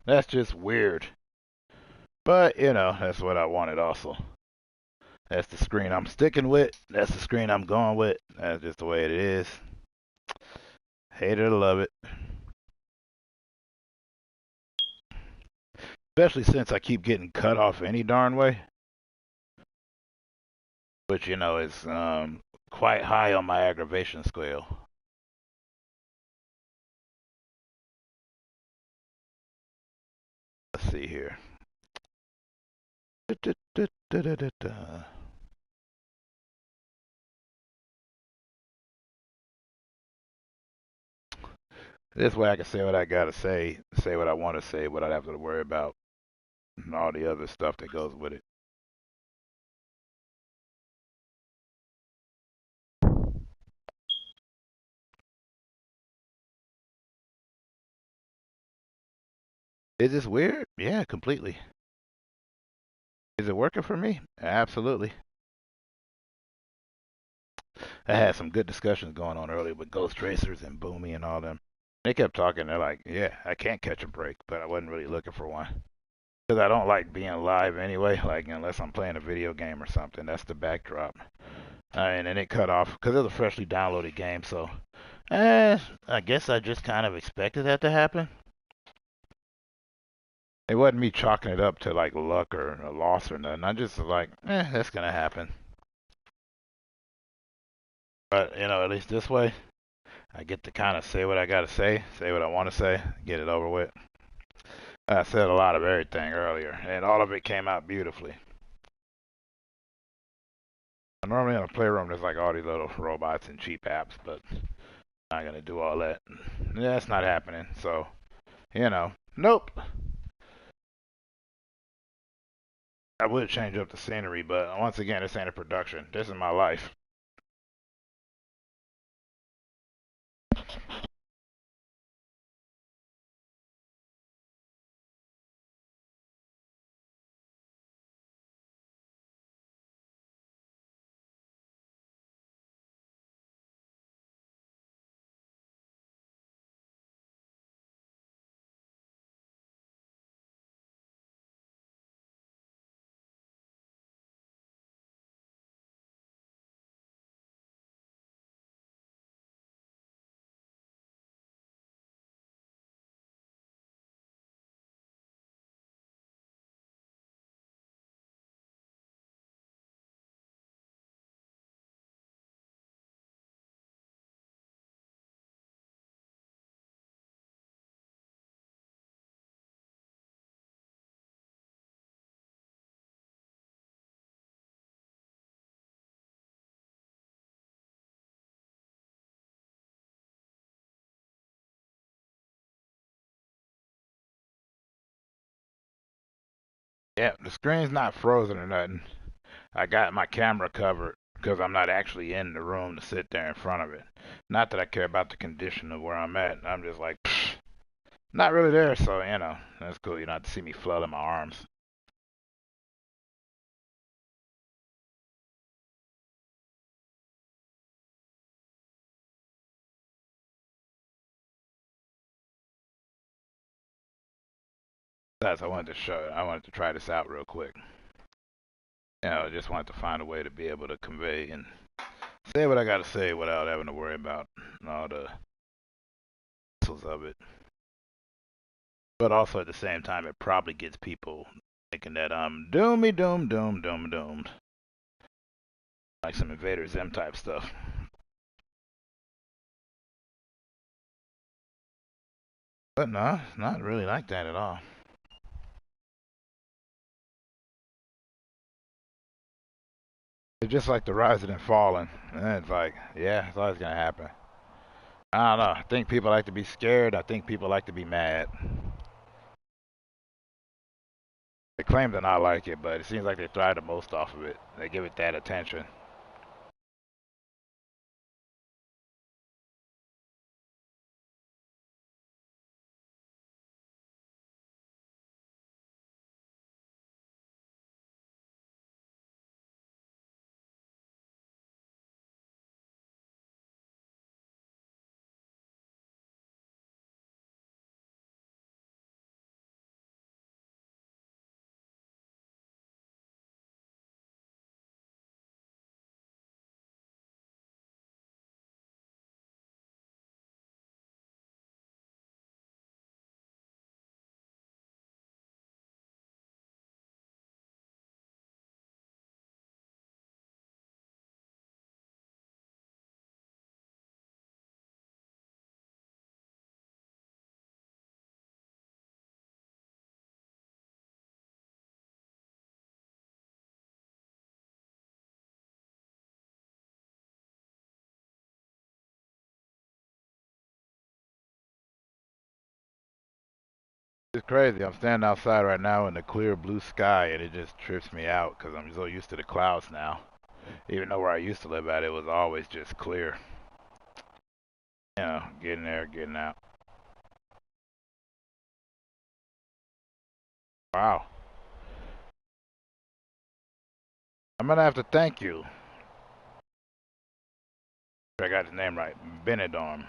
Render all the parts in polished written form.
That's just weird. But, you know, that's what I wanted also. That's the screen I'm sticking with. That's the screen I'm going with. That's just the way it is. Hate it or love it. Especially since I keep getting cut off any darn way. Which, you know, is quite high on my aggravation scale. Let's see here. This way I can say what I gotta say what I want to say without having to worry about all the other stuff that goes with it. Is this weird? Yeah, completely. Is it working for me? Absolutely. I had some good discussions going on earlier with Ghost Tracers and Boomy and all them. They kept talking. They're like, yeah, I can't catch a break, but I wasn't really looking for one. Because I don't like being live anyway, like unless I'm playing a video game or something. That's the backdrop. And then it cut off because it was a freshly downloaded game. So, I guess I just kind of expected that to happen. It wasn't me chalking it up to like luck or a loss or nothing. I just was like, that's gonna happen. But you know, at least this way, I get to kind of say what I gotta say what I want to say, get it over with. I said a lot of everything earlier, and all of it came out beautifully. Normally in a playroom, there's like all these little robots and cheap apps, but I'm not gonna do all that. Yeah, that's not happening. So, you know, nope. I would change up the scenery, but once again, this ain't a production. This is my life. Yeah, the screen's not frozen or nothing. I got my camera covered because I'm not actually in the room to sit there in front of it. Not that I care about the condition of where I'm at. I'm just like, not really there, so you know, that's cool. You don't have to see me flailing my arms. Besides, I wanted to try this out real quick. You know, I just wanted to find a way to be able to convey and say what I got to say without having to worry about all the hassles of it. But also at the same time, it probably gets people thinking that I'm doomy doomed, like some Invader Zim type stuff. But no, it's not really like that at all. It's just like the rising and falling. And it's like, yeah, it's always gonna happen. I don't know. I think people like to be scared. I think people like to be mad. They claim to not like it, but it seems like they thrive the most off of it. They give it that attention. is crazy. I'm standing outside right now in the clear blue sky, and it just trips me out because I'm so used to the clouds now. Even though where I used to live at, it was always just clear. You know, getting there, getting out. Wow. I'm gonna have to thank you. I got his name right. Benidorm.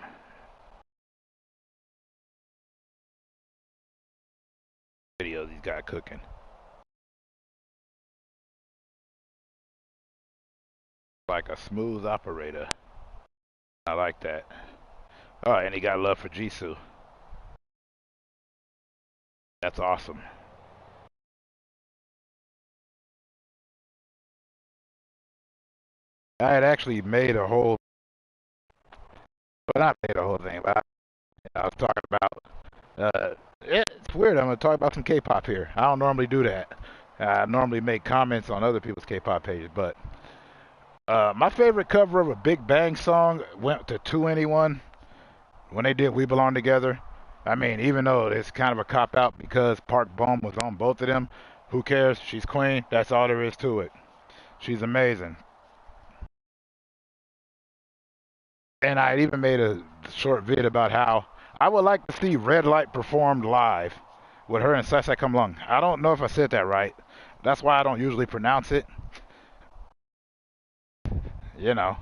Videos he's got cooking. Like a smooth operator. I like that. Oh, and he got love for Jisoo. That's awesome. I had actually made a whole, well, not made a whole thing, but I was talking about, it's weird. I'm going to talk about some K-pop here. I don't normally do that. I normally make comments on other people's K-pop pages, but my favorite cover of a Big Bang song went to 2NE1 when they did We Belong Together. I mean, even though it's kind of a cop-out because Park Bom was on both of them, who cares? She's queen. That's all there is to it. She's amazing. And I even made a short vid about how I would like to see Red Light performed live with her and Sasa Kamlung. I don't know if I said that right. That's why I don't usually pronounce it, you know,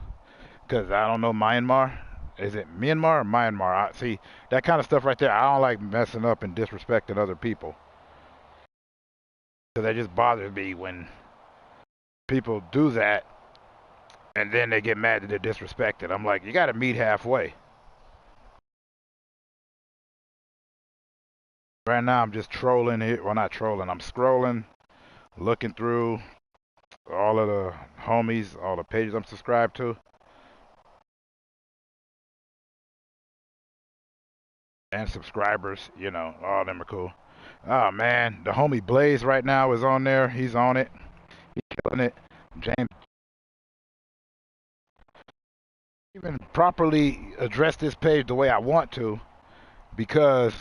because I don't know Myanmar. Is it Myanmar or Myanmar? See, that kind of stuff right there, I don't like messing up and disrespecting other people. Because that just bothers me when people do that and then they get mad that they're disrespected. I'm like, you got to meet halfway. Right now, I'm just trolling it. Well, not trolling. I'm scrolling, looking through all of the homies, all the pages I'm subscribed to, and subscribers. You know, all of them are cool. Oh man, the homie Blaze right now is on there. He's on it. He's killing it. James even properly address this page the way I want to because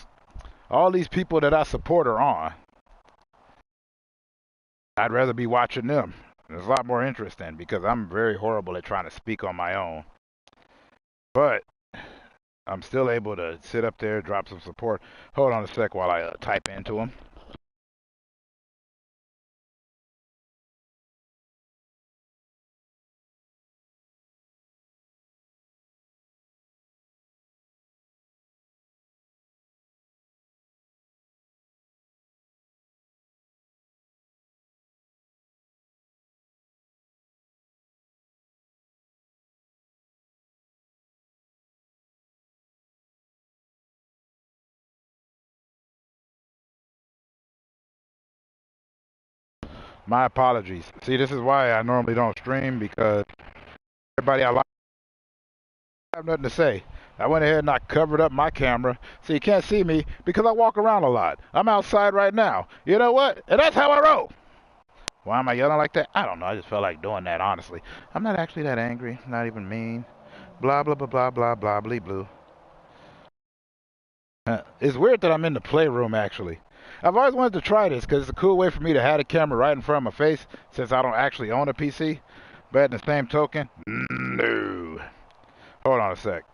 all these people that I support are on. I'd rather be watching them. There's a lot more interesting because I'm very horrible at trying to speak on my own. But I'm still able to sit up there, drop some support. Hold on a sec while I type into them. My apologies. See, this is why I normally don't stream because everybody I like have nothing to say. I went ahead and I covered up my camera so you can't see me because I walk around a lot. I'm outside right now. You know what? And that's how I roll. Why am I yelling like that? I don't know. I just felt like doing that, honestly. I'm not actually that angry. Not even mean. Blah, blah, blah, blah, blah, blah, blee, blue. It's weird that I'm in the playroom, actually. I've always wanted to try this because it's a cool way for me to have the camera right in front of my face since I don't actually own a PC. But at the same token, no. Hold on a sec.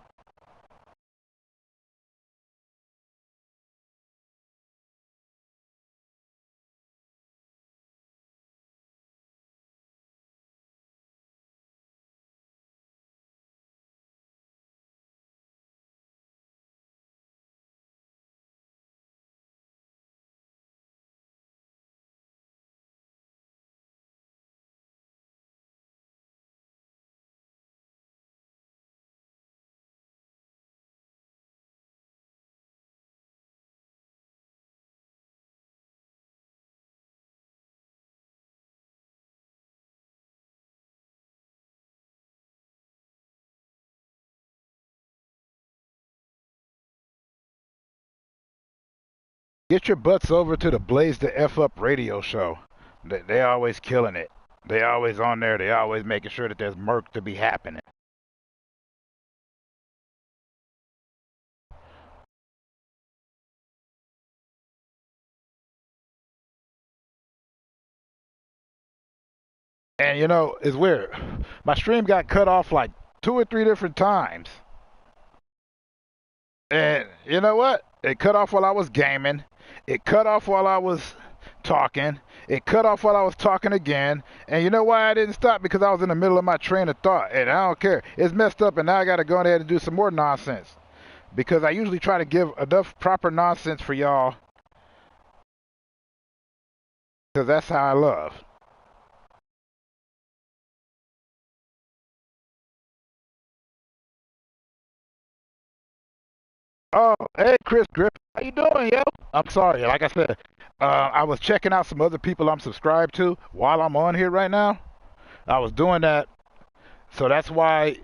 Get your butts over to the Blaze the F Up radio show. They always killing it. They always on there. They always making sure that there's murk to be happening. And you know, it's weird. My stream got cut off like 2 or 3 different times. And you know what? It cut off while I was gaming. It cut off while I was talking. It cut off while I was talking again. And you know why I didn't stop? Because I was in the middle of my train of thought. And I don't care. It's messed up, and now I got to go ahead and do some more nonsense. Because I usually try to give enough proper nonsense for y'all. Because that's how I love. Oh, hey, Chris Griffin. How you doing, yo? I'm sorry. Like I said, I was checking out some other people I'm subscribed to while I'm on here right now. I was doing that, so that's why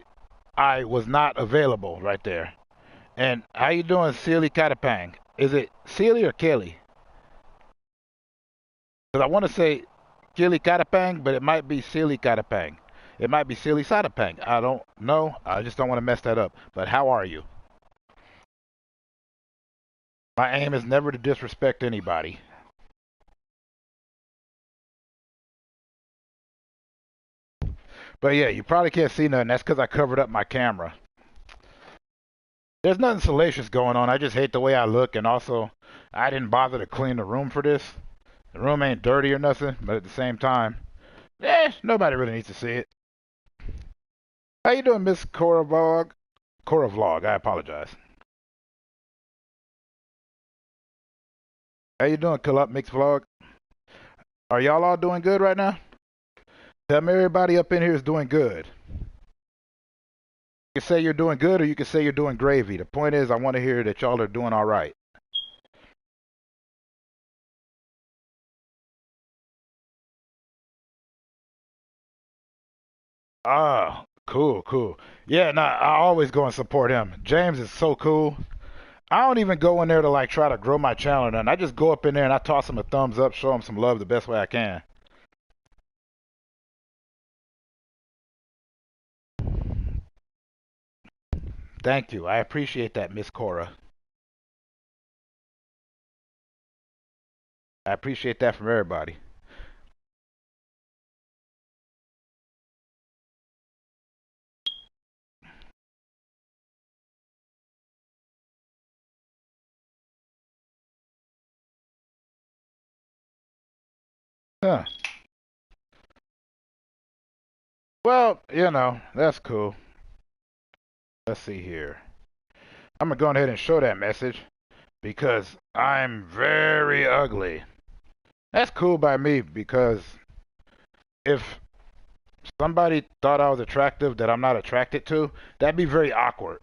I was not available right there. And how you doing, Sealy Katapang? Is it Sealy or Kelly? Because I want to say Sealy Katapang, but it might be Sealy Katapang. It might be Sealy Satapang. I don't know. I just don't want to mess that up. But how are you? My aim is never to disrespect anybody. But yeah, you probably can't see nothing. That's because I covered up my camera. There's nothing salacious going on. I just hate the way I look, and also, I didn't bother to clean the room for this. The room ain't dirty or nothing, but at the same time, nobody really needs to see it. How you doing, Miss Cora Vlog? Cora Vlog, I apologize. How you doing, Kill Up Mix Vlog? Are y'all all doing good right now? Tell me everybody up in here is doing good. You can say you're doing good, or you can say you're doing gravy. The point is, I want to hear that y'all are doing all right. Ah, cool, cool. Yeah, nah, I always go and support him. James is so cool. I don't even go in there to like try to grow my channel or nothing. I just go up in there and I toss him a thumbs up, show him some love the best way I can. Thank you. I appreciate that, Miss Cora. I appreciate that from everybody. Huh. Well, you know, that's cool. Let's see here. I'm gonna go ahead and show that message because I'm very ugly. That's cool by me because if somebody thought I was attractive that I'm not attracted to, that'd be very awkward.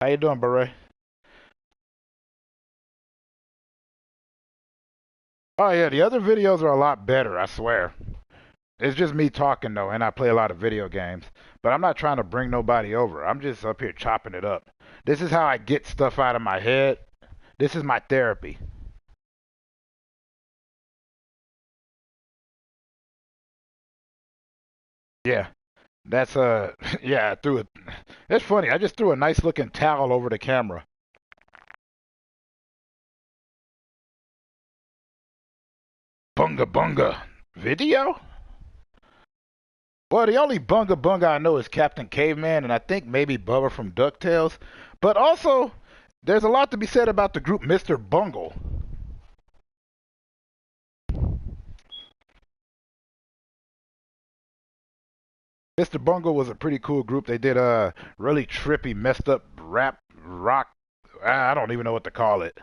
How you doing, Beret? Oh yeah, the other videos are a lot better, I swear. It's just me talking though, and I play a lot of video games. But I'm not trying to bring nobody over. I'm just up here chopping it up. This is how I get stuff out of my head. This is my therapy. Yeah. That's yeah, I threw it. It's funny. I just threw a nice looking towel over the camera. Bunga bunga. Video? Well, the only bunga bunga I know is Captain Caveman, and I think maybe Bubba from DuckTales. But also, there's a lot to be said about the group Mr. Bungle. Mr. Bungle was a pretty cool group. They did a really trippy, messed up rap rock. I don't even know what to call it.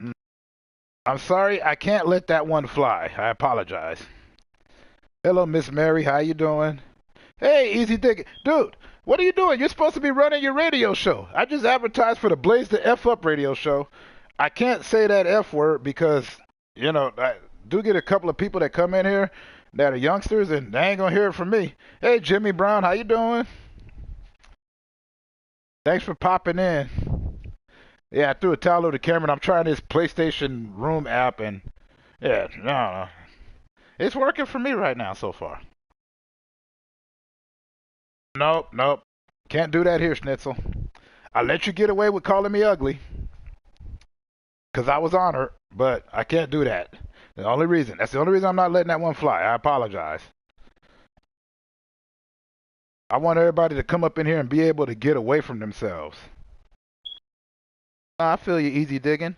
Mm, I'm sorry, I can't let that one fly. I apologize. Hello, Miss Mary. How you doing? Hey, Easy Dick, dude. What are you doing? You're supposed to be running your radio show. I just advertised for the Blaze the F Up radio show. I can't say that F word because I do get a couple of people that come in here that are youngsters, and they ain't gonna hear it from me. Hey, Jimmy Brown, how you doing? Thanks for popping in. Yeah, I threw a towel over the camera, and I'm trying this PlayStation Room app, and yeah, no, it's working for me right now so far. Nope. Can't do that here, Schnitzel. I let you get away with calling me ugly because I was honored, but I can't do that. That's the only reason I'm not letting that one fly. I apologize. I want everybody to come up in here and be able to get away from themselves. I feel you, easy digging.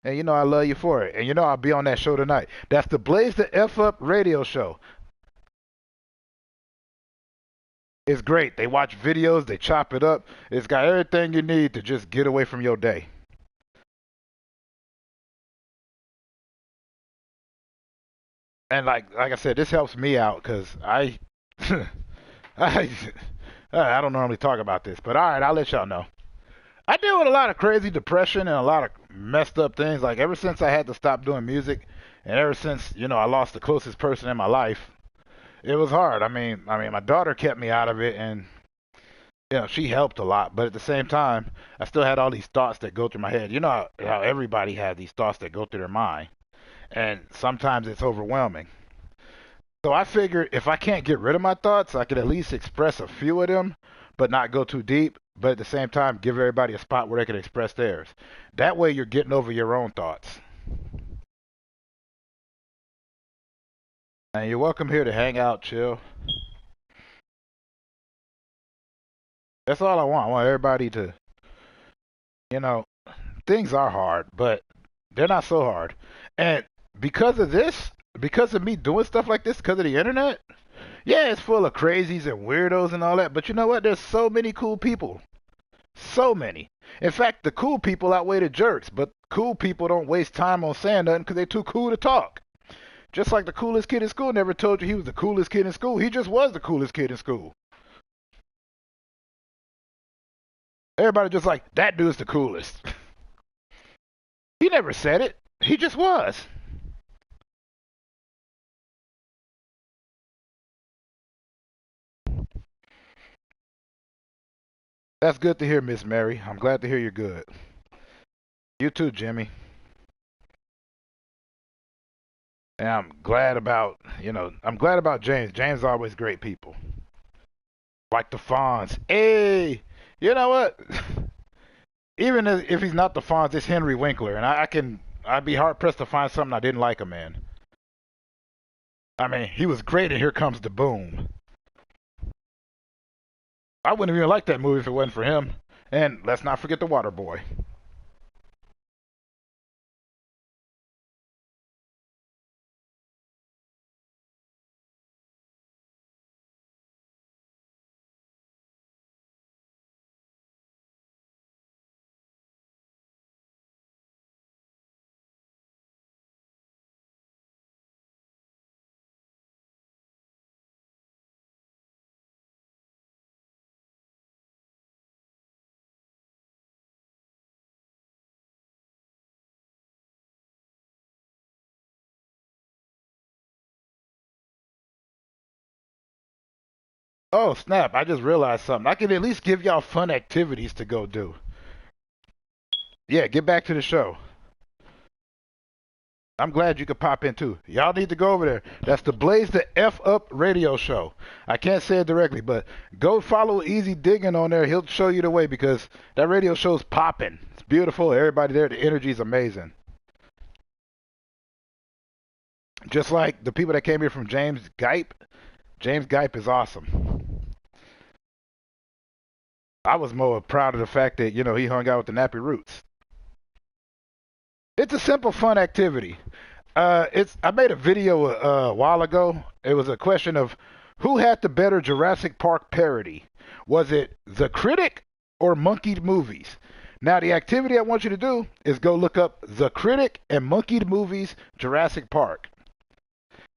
And you know I love you for it. And you know I'll be on that show tonight. That's the Blaze the F Up radio show. It's great. They watch videos, they chop it up. It's got everything you need to just get away from your day. And like I said, this helps me out because I I don't normally talk about this, but all right, I'll let y'all know. I deal with a lot of crazy depression and a lot of messed up things. Like ever since I had to stop doing music, and ever since I lost the closest person in my life, it was hard. My daughter kept me out of it, and she helped a lot. But at the same time, I still had all these thoughts that go through my head. You know how everybody has these thoughts that go through their mind, and sometimes it's overwhelming. So I figured if I can't get rid of my thoughts, I could at least express a few of them, but not go too deep. But at the same time, give everybody a spot where they can express theirs. That way, you're getting over your own thoughts. And you're welcome here to hang out, chill. That's all I want. I want everybody to, you know, things are hard, but they're not so hard. And because of this, because of me doing stuff like this, because of the internet, yeah, it's full of crazies and weirdos and all that. But you know what? There's so many cool people. So many. In fact, the cool people outweigh the jerks, but cool people don't waste time on saying nothing because they're too cool to talk. Just like the coolest kid in school never told you he was the coolest kid in school. He just was the coolest kid in school. Everybody just like, that dude's the coolest. He never said it. He just was. That's good to hear, Miss Mary. I'm glad to hear you're good. You too, Jimmy. And I'm glad about James. James is always great people. Like the Fonz. Hey, you know what? Even if he's not the Fonz, it's Henry Winkler, and I'd be hard pressed to find something I didn't like him in. I mean, he was great in Here Comes the Boom. I wouldn't even like that movie if it wasn't for him. And let's not forget the Water Boy. Oh, snap. I just realized something. I can at least give y'all fun activities to go do. Yeah, get back to the show. I'm glad you could pop in too. Y'all need to go over there. That's the Blaze the F Up radio show. I can't say it directly, but go follow Easy Digging on there. He'll show you the way because that radio show's popping. It's beautiful. Everybody there, the energy's amazing. Just like the people that came here from James Gipe. James Gipe is awesome. I was more proud of the fact that, he hung out with the Nappy Roots. It's a simple, fun activity. I made a video a while ago. It was a question of who had the better Jurassic Park parody. Was it The Critic or Monkeyed Movies? Now, the activity I want you to do is go look up The Critic and Monkeyed Movies Jurassic Park.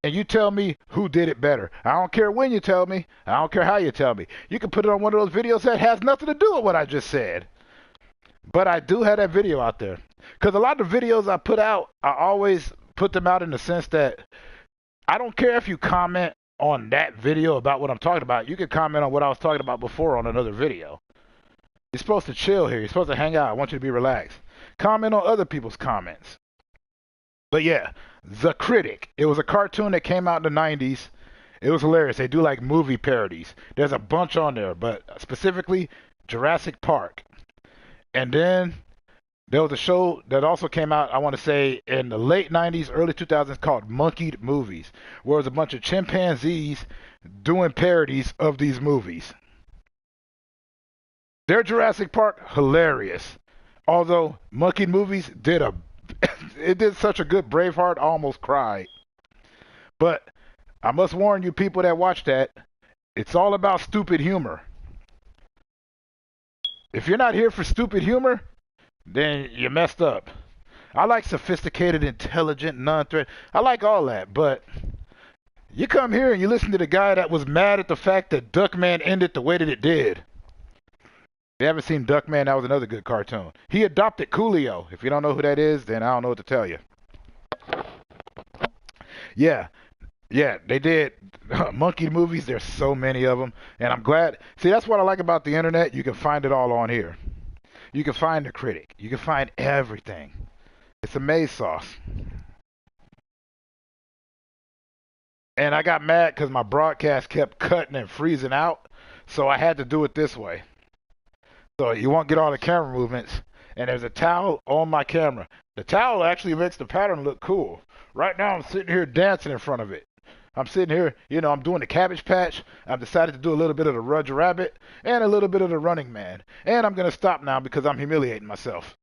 And you tell me who did it better. I don't care when you tell me. I don't care how you tell me. You can put it on one of those videos that has nothing to do with what I just said. But I do have that video out there. Because a lot of the videos I put out, I always put them out in the sense that I don't care if you comment on that video about what I'm talking about. You can comment on what I was talking about before on another video. You're supposed to chill here. You're supposed to hang out. I want you to be relaxed. Comment on other people's comments. But yeah, The Critic. It was a cartoon that came out in the 90s. It was hilarious. They do like movie parodies. There's a bunch on there, but specifically Jurassic Park. And then there was a show that also came out, I want to say, in the late 90s, early 2000s called Monkeyed Movies, where it was a bunch of chimpanzees doing parodies of these movies. Their Jurassic Park, hilarious. Although Monkeyed Movies did a it did such a good Braveheart, I almost cried. But I must warn you people that watch that, it's all about stupid humor. If you're not here for stupid humor, then you messed up. I like sophisticated, intelligent, non-threat. I like all that, but you come here and you listen to the guy that was mad at the fact that Duckman ended the way that it did. If you haven't seen Duckman, that was another good cartoon. He adopted Coolio. If you don't know who that is, then I don't know what to tell you. Yeah, yeah, they did. Monkey movies, there's so many of them. And I'm glad. See, that's what I like about the internet. You can find it all on here. You can find the critic. You can find everything. It's a maze sauce. And I got mad because my broadcast kept cutting and freezing out. So I had to do it this way. So you won't get all the camera movements. And there's a towel on my camera. The towel actually makes the pattern look cool. Right now I'm sitting here dancing in front of it. I'm sitting here, I'm doing the Cabbage Patch. I've decided to do a little bit of the Roger Rabbit and a little bit of the Running Man. And I'm going to stop now because I'm humiliating myself.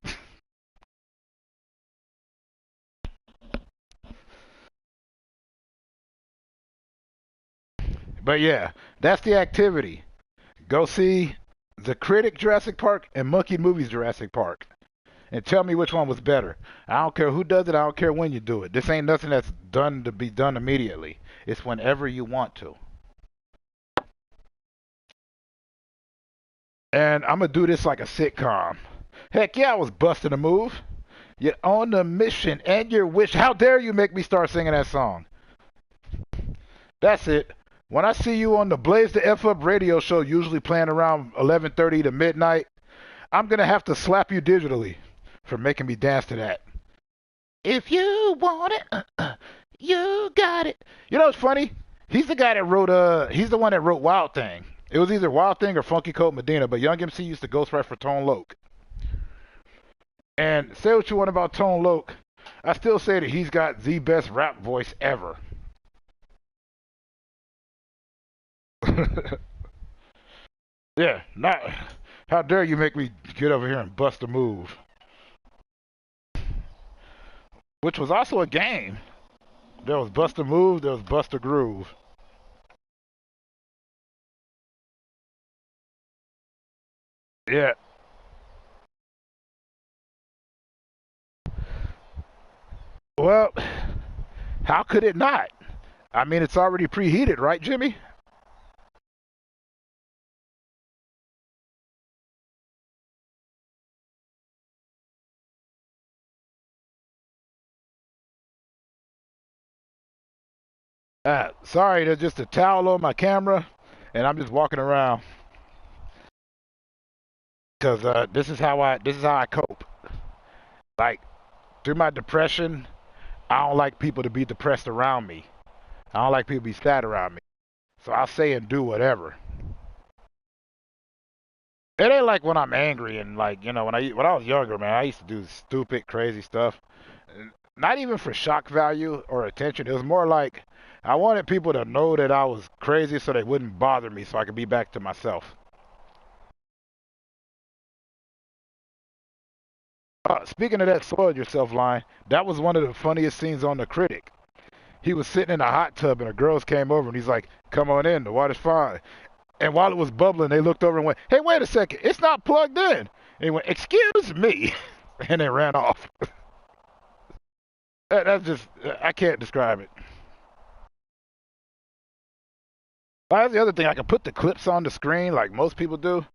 But yeah, that's the activity. Go see The Critic Jurassic Park and Monkey Movies Jurassic Park. And tell me which one was better. I don't care who does it. I don't care when you do it. This ain't nothing that's done to be done immediately. It's whenever you want to. And I'm going to do this like a sitcom. Heck yeah, I was busting a move. You're on the mission and your wish. How dare you make me start singing that song? That's it. When I see you on the Blaze the F Up radio show, usually playing around 11:30 to midnight, I'm going to have to slap you digitally for making me dance to that. If you want it, you got it. You know what's funny? He's the guy that wrote, he's the one that wrote Wild Thing. It was either Wild Thing or Funky Coat Medina, but Young MC used to ghostwrite for Tone Loc. And say what you want about Tone Loc, I still say that he's got the best rap voice ever. Yeah, not. How dare you make me get over here and bust a move? Which was also a game. There was Bust a Move, there was Bust a Groove. Yeah. Well, how could it not? I mean, it's already preheated, right, Jimmy? Sorry, there's just a towel on my camera, and I'm just walking around because this is how I cope. Like through my depression, I don't like people to be depressed around me. I don't like people to be sad around me. So I'll say and do whatever. It ain't like when I'm angry and like when I was younger, man, I used to do stupid, crazy stuff. Not even for shock value or attention. It was more like I wanted people to know that I was crazy so they wouldn't bother me, so I could be back to myself. Speaking of that soiled yourself line, that was one of the funniest scenes on The Critic. He was sitting in a hot tub and the girls came over and he's like, "Come on in, the water's fine." And while it was bubbling, they looked over and went, "Hey, wait a second, it's not plugged in." And he went, "Excuse me," and they ran off. That's just, I can't describe it. That's the other thing. I can put the clips on the screen like most people do.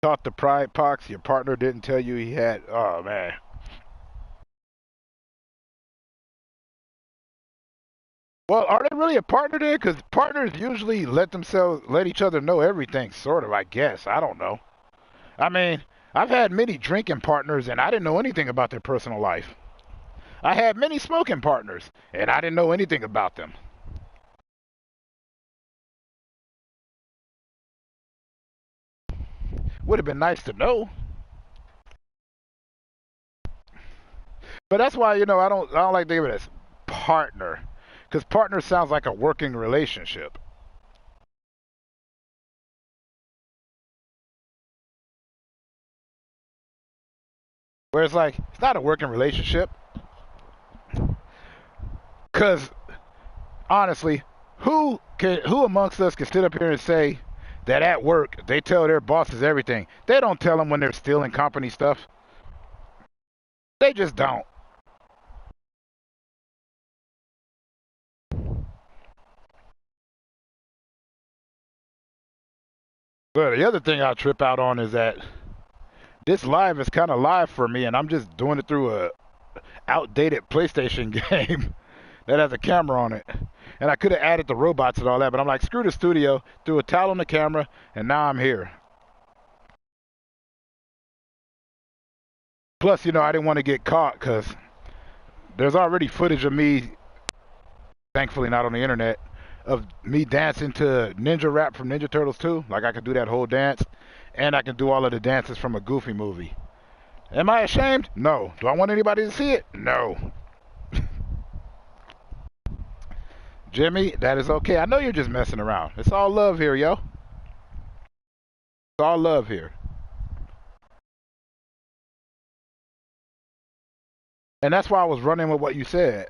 Taught the pride pox. Your partner didn't tell you he had. Oh man. Well, are they really a partner there? Because partners usually let each other know everything. Sort of, I guess. I don't know. I mean, I've had many drinking partners and I didn't know anything about their personal life. I had many smoking partners and I didn't know anything about them. Would have been nice to know. But that's why, I don't like to think of it as partner. Because partner sounds like a working relationship. Where it's like, it's not a working relationship. Because honestly, who amongst us can sit up here and say that at work they tell their bosses everything? They don't tell them when they're stealing company stuff. They just don't. But the other thing I trip out on is that this live is kind of live for me, and I'm just doing it through a outdated PlayStation game that has a camera on it. And I could have added the robots and all that, but I'm like, screw the studio, threw a towel on the camera, and now I'm here. Plus, I didn't want to get caught because there's already footage of me, thankfully not on the internet, of me dancing to Ninja Rap from Ninja Turtles 2. Like, I could do that whole dance, and I can do all of the dances from a Goofy movie. Am I ashamed? No. Do I want anybody to see it? No. Jimmy, that is okay. I know you're just messing around. It's all love here, yo. It's all love here. And that's why I was running with what you said.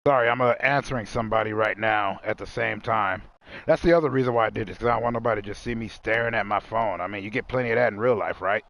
Sorry, I'm answering somebody right now at the same time. That's the other reason why I did this, because I don't want nobody to just see me staring at my phone. I mean, you get plenty of that in real life, right?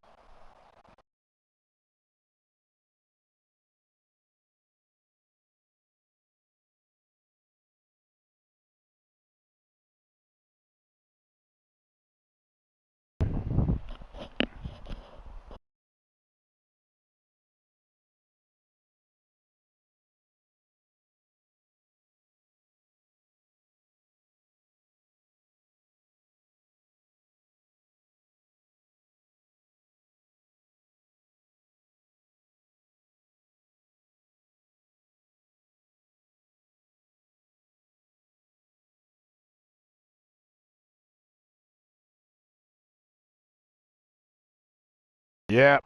Yep.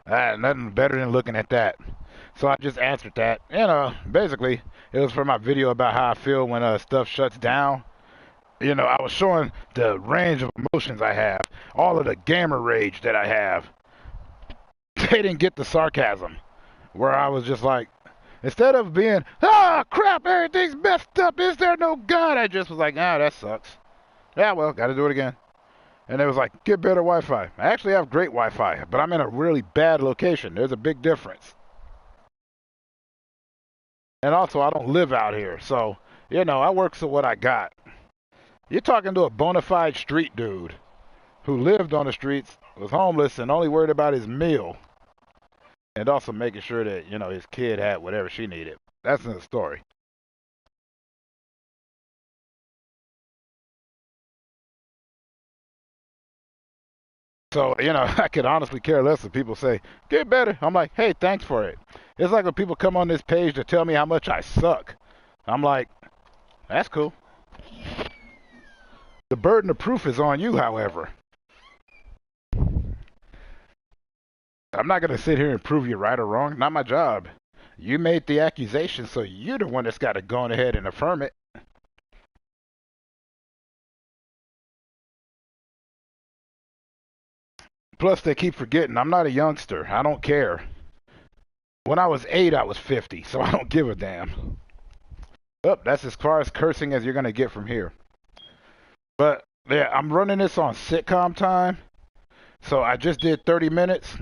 Nothing better than looking at that. So I just answered that. Basically, it was for my video about how I feel when stuff shuts down. I was showing the range of emotions I have, all of the gamer rage that I have. They didn't get the sarcasm, where I was just like, instead of being, crap, everything's messed up, is there no God? I just was like, that sucks. Yeah, well, gotta do it again. And it was like, get better Wi-Fi. I actually have great Wi-Fi, but I'm in a really bad location. There's a big difference. And also, I don't live out here, so, I work with what I got. You're talking to a bona fide street dude who lived on the streets, was homeless, and only worried about his meal. And also making sure that, his kid had whatever she needed. That's in the story. So, I could honestly care less if people say, get better. I'm like, hey, thanks for it. It's like when people come on this page to tell me how much I suck. I'm like, that's cool. The burden of proof is on you, however. I'm not going to sit here and prove you right or wrong. Not my job. You made the accusation, so you're the one that's got to go on ahead and affirm it. Plus, they keep forgetting I'm not a youngster. I don't care. When I was 8, I was 50, so I don't give a damn. Oh, that's as far as cursing as you're going to get from here. But, yeah, I'm running this on sitcom time. So I just did 30 minutes.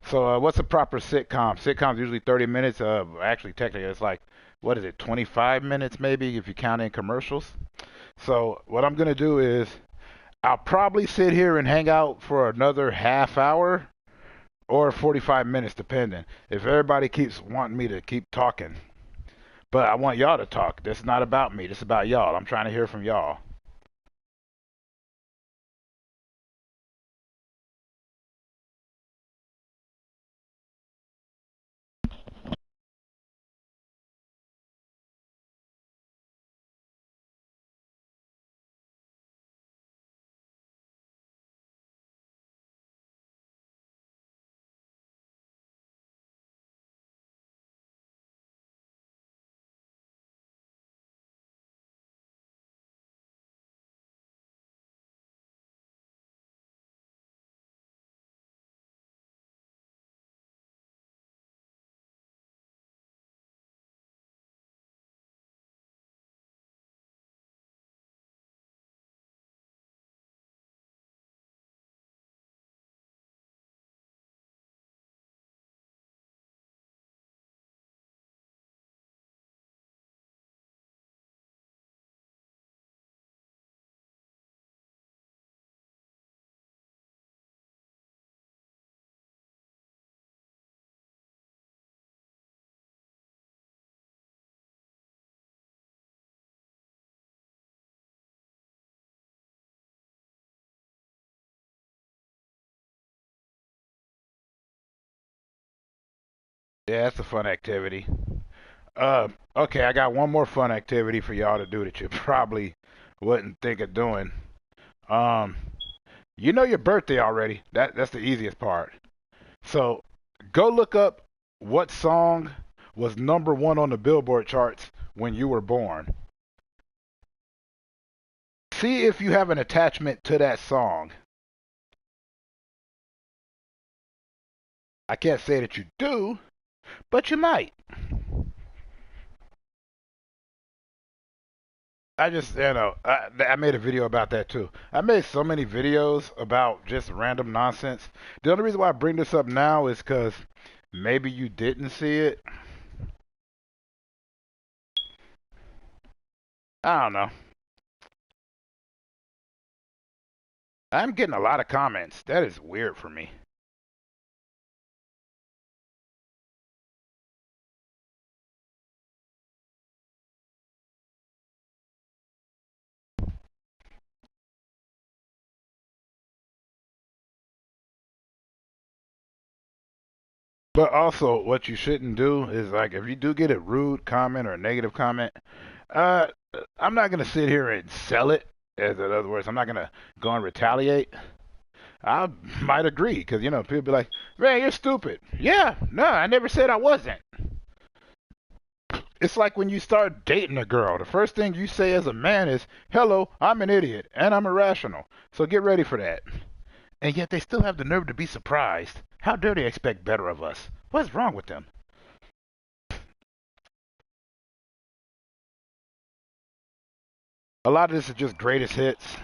So what's a proper sitcom? Sitcom's usually 30 minutes. Actually, technically, it's like, what is it, 25 minutes maybe if you count in commercials. So what I'm going to do is I'll probably sit here and hang out for another half hour or 45 minutes, depending. If everybody keeps wanting me to keep talking. But I want y'all to talk. This is not about me. This is about y'all. I'm trying to hear from y'all. Yeah, that's a fun activity. Okay, I got one more fun activity for y'all to do that you probably wouldn't think of doing. Um, you know your birthday already. That's the easiest part. So go look up what song was number one on the Billboard charts when you were born. See if you have an attachment to that song. I can't say that you do, but you might. I made a video about that too. I made so many videos about just random nonsense. The only reason why I bring this up now is because maybe you didn't see it. I don't know. I'm getting a lot of comments. That is weird for me. But also, what you shouldn't do is like if you do get a rude comment or a negative comment, uh, I'm not gonna sit here and sell it. As in other words, I'm not gonna go and retaliate. I might agree because people be like, "Man, you're stupid." Yeah, no, I never said I wasn't. It's like when you start dating a girl, the first thing you say as a man is, "Hello, I'm an idiot and I'm irrational." So get ready for that. And yet they still have the nerve to be surprised. How dare they expect better of us? What's wrong with them? A lot of this is just greatest hits.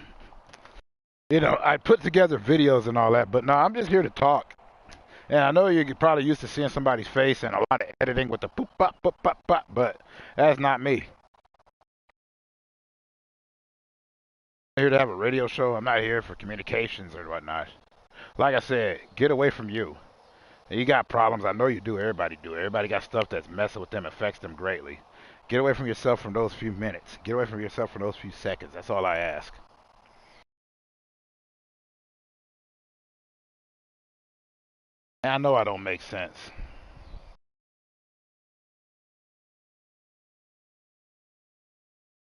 I put together videos and all that, but no, I'm just here to talk. And I know you're probably used to seeing somebody's face and a lot of editing with the poop pop pop pop pop, but that's not me. I'm here to have a radio show. I'm not here for communications or whatnot. Like I said, get away from you. You got problems. I know you do. Everybody do. Everybody got stuff that's messing with them, affects them greatly. Get away from yourself from those few minutes. Get away from yourself from those few seconds. That's all I ask. And I know I don't make sense.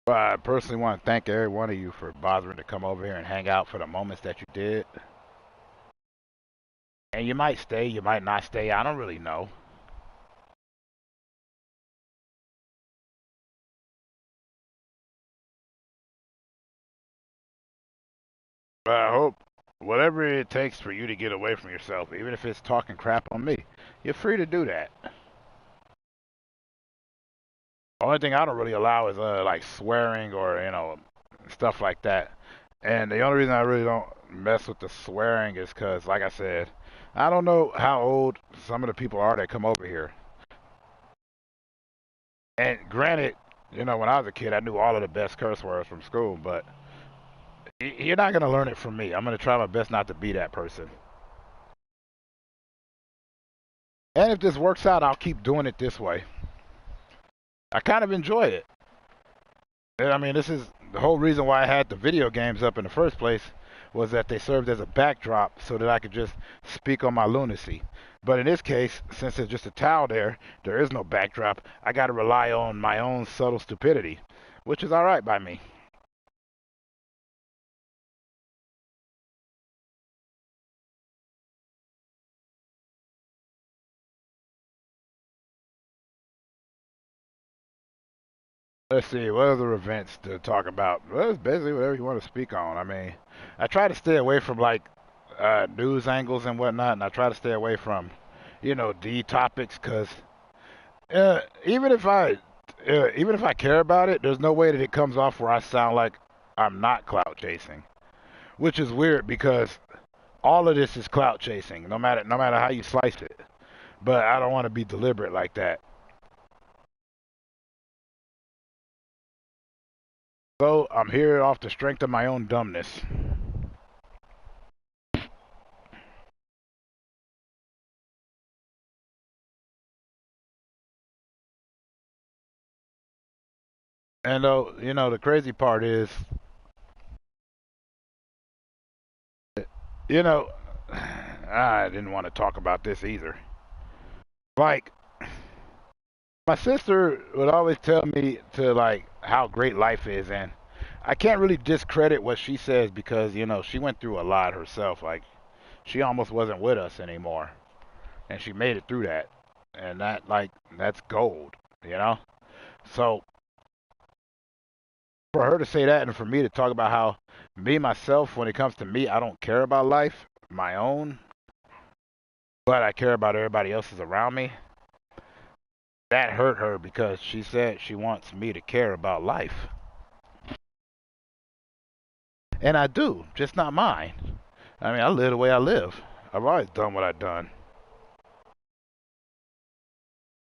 But I personally want to thank every one of you for bothering to come over here and hang out for the moments that you did. And you might stay, you might not stay. I don't really know. But I hope whatever it takes for you to get away from yourself, even if it's talking crap on me, you're free to do that. Only thing I don't really allow is like swearing or stuff like that. And the only reason I really don't mess with the swearing is because, like I said, I don't know how old some of the people are that come over here. And granted, when I was a kid, I knew all of the best curse words from school, but You're not gonna learn it from me. I'm gonna try my best not to be that person. And if this works out, I'll keep doing it this way. I kind of enjoy it. And I mean, this is the whole reason why I had the video games up in the first place, was that they served as a backdrop so that I could just speak on my lunacy. But in this case, since there's just a towel there is no backdrop. I got to rely on my own subtle stupidity, which is all right by me. Let's see, what other events to talk about? Well, it's basically whatever you want to speak on. I mean, I try to stay away from like news angles and whatnot, and I try to stay away from, D topics, because uh, even if I, even if I care about it, there's no way that it comes off where I sound like I'm not clout chasing, which is weird because all of this is clout chasing, no matter how you slice it. But I don't want to be deliberate like that. So I'm here off the strength of my own dumbness. And the crazy part is, you know, I didn't want to talk about this either. Like, my sister would always tell me to like how great life is, and I can't really discredit what she says because she went through a lot herself. Like, she almost wasn't with us anymore, and she made it through that, and that's gold, you know. So for her to say that, and for me to talk about how me myself, when it comes to me, I don't care about life, my own, but I care about everybody else's around me. That hurt her because she said she wants me to care about life. And I do, just not mine. I mean, I live the way I live. I've always done what I've done.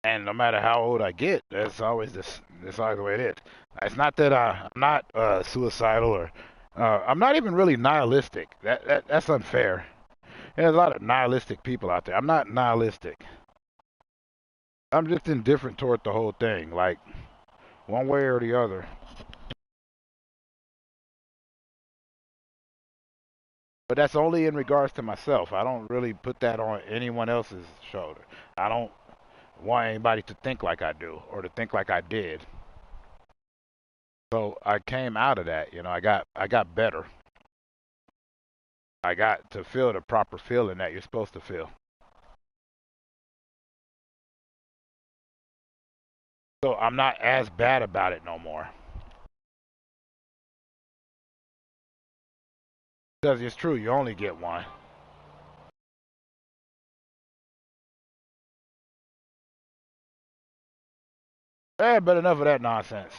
And no matter how old I get, that's always the way it is. It's not that I'm not suicidal, or I'm not even really nihilistic. That's unfair. There's a lot of nihilistic people out there. I'm not nihilistic. I'm just indifferent toward the whole thing, like one way or the other. But that's only in regards to myself. I don't really put that on anyone else's shoulder. I don't want anybody to think like I do or to think like I did. So I came out of that. I got better. I got to feel the proper feeling that you're supposed to feel. So I'm not as bad about it no more. Because it's true, you only get one. But enough of that nonsense.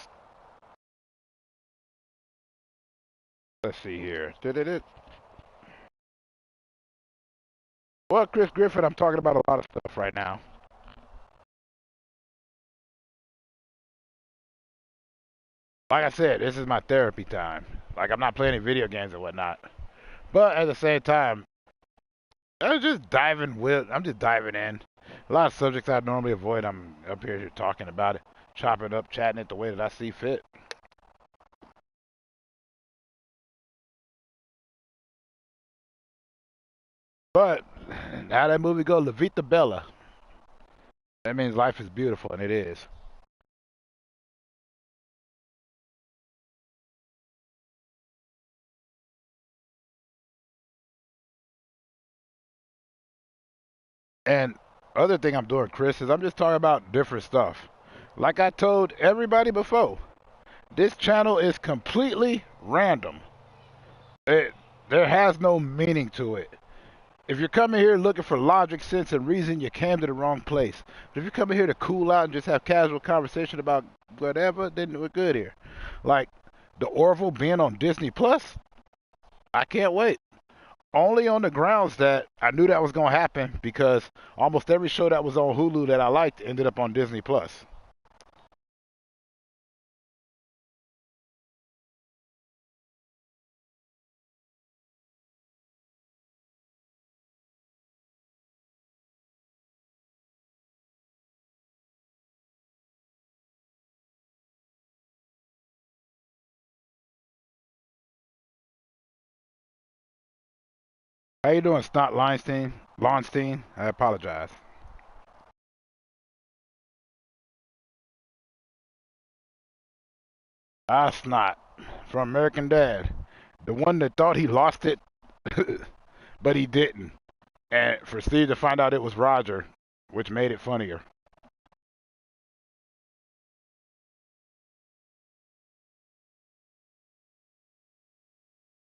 Let's see here. Did it? Well, Chris Griffin, I'm talking about a lot of stuff right now. Like I said, this is my therapy time. Like, I'm not playing any video games and whatnot. But at the same time, I'm just diving in. A lot of subjects I normally avoid, I'm up here talking about it, chopping it up, chatting it the way that I see fit. But how that movie go, La Vita Bella. That means life is beautiful, and it is. And other thing I'm doing, Chris, is I'm just talking about different stuff. Like I told everybody before, this channel is completely random. It, there has no meaning to it. If you're coming here looking for logic, sense, and reason, you came to the wrong place. But if you're coming here to cool out and just have casual conversation about whatever, then we're good here. Like the Orville being on Disney Plus, I can't wait. Only on the grounds that I knew that was going to happen because almost every show that was on Hulu that I liked ended up on Disney Plus. How you doing, Snot Leinstein? Lonstein? I apologize. Snot from American Dad. The one that thought he lost it, but he didn't. And for Steve to find out it was Roger, which made it funnier.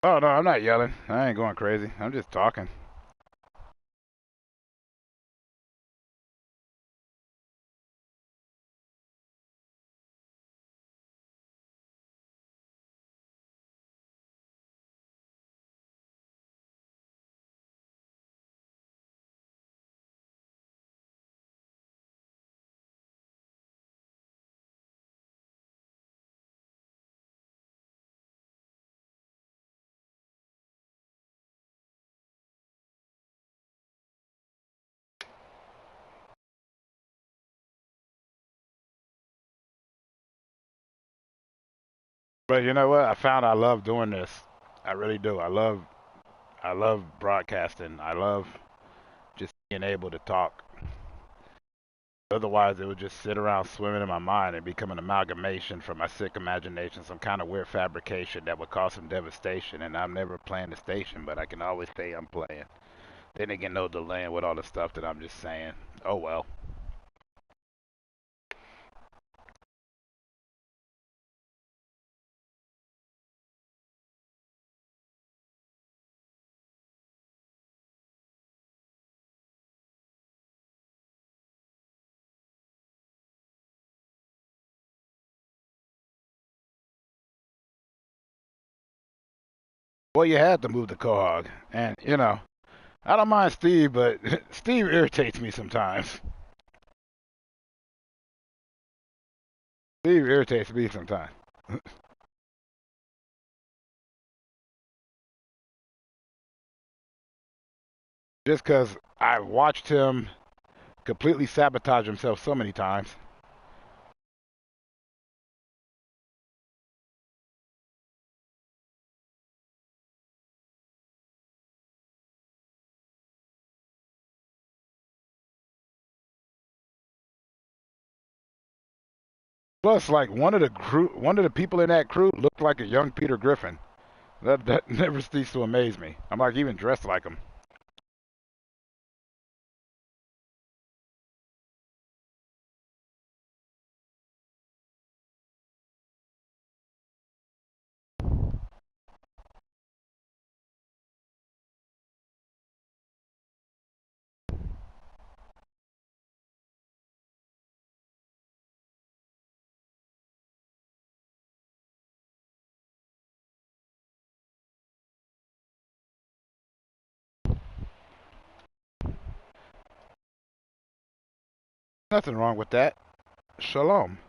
Oh, no, I'm not yelling. I ain't going crazy. I'm just talking. But you know what? I found I love doing this. I really do. I love broadcasting. I love just being able to talk. Otherwise, it would just sit around swimming in my mind and become an amalgamation from my sick imagination, some kind of weird fabrication that would cause some devastation. And I'm never playing the station, but I can always say I'm playing. Then again, no delaying with all the stuff that I'm just saying. Oh well. Well, you had to move the Quahog, and I don't mind Steve, but Steve irritates me sometimes. Steve irritates me sometimes. Just because I watched him completely sabotage himself so many times. Plus, like one of the people in that crew looked like a young Peter Griffin. That never ceases to amaze me. I'm like even dressed like him. Nothing wrong with that. Shalom.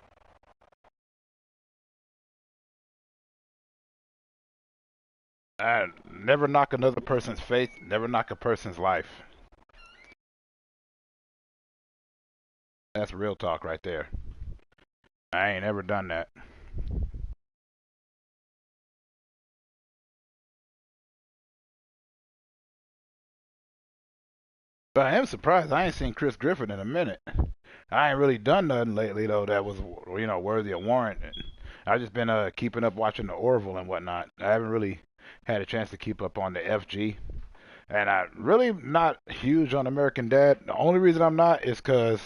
Never knock another person's faith. Never knock a person's life. That's real talk right there. I ain't ever done that. But I am surprised I ain't seen Chris Griffin in a minute. I ain't really done nothing lately though that was worthy of warrant. I've just been keeping up watching the Orville and whatnot. I haven't really had a chance to keep up on the FG, and I really not huge on American Dad. The only reason I'm not is because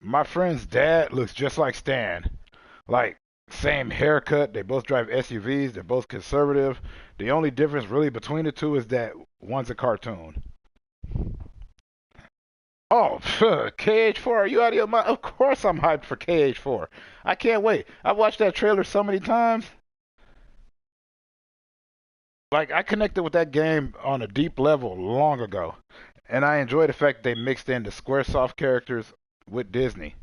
my friend's dad looks just like Stan. Like same haircut. They both drive SUVs. They're both conservative. The only difference really between the two is that one's a cartoon. Oh, KH4, are you out of your mind? Of course I'm hyped for KH4. I can't wait. I've watched that trailer so many times. Like, I connected with that game on a deep level long ago. And I enjoy the fact they mixed in the Squaresoft characters with Disney.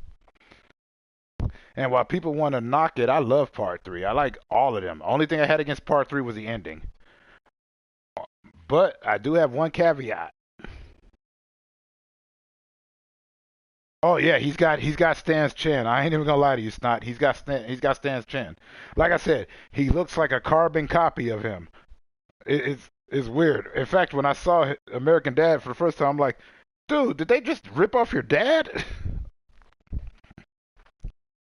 And while people want to knock it, I love Part 3. I like all of them. Only thing I had against Part 3 was the ending. But I do have one caveat. Oh yeah, he's got Stan's chin. I ain't even gonna lie to you, Snot. He's got Stan's chin. Like I said, he looks like a carbon copy of him. It's It's weird. In fact, when I saw American Dad for the first time, I'm like, dude, did they just rip off your dad?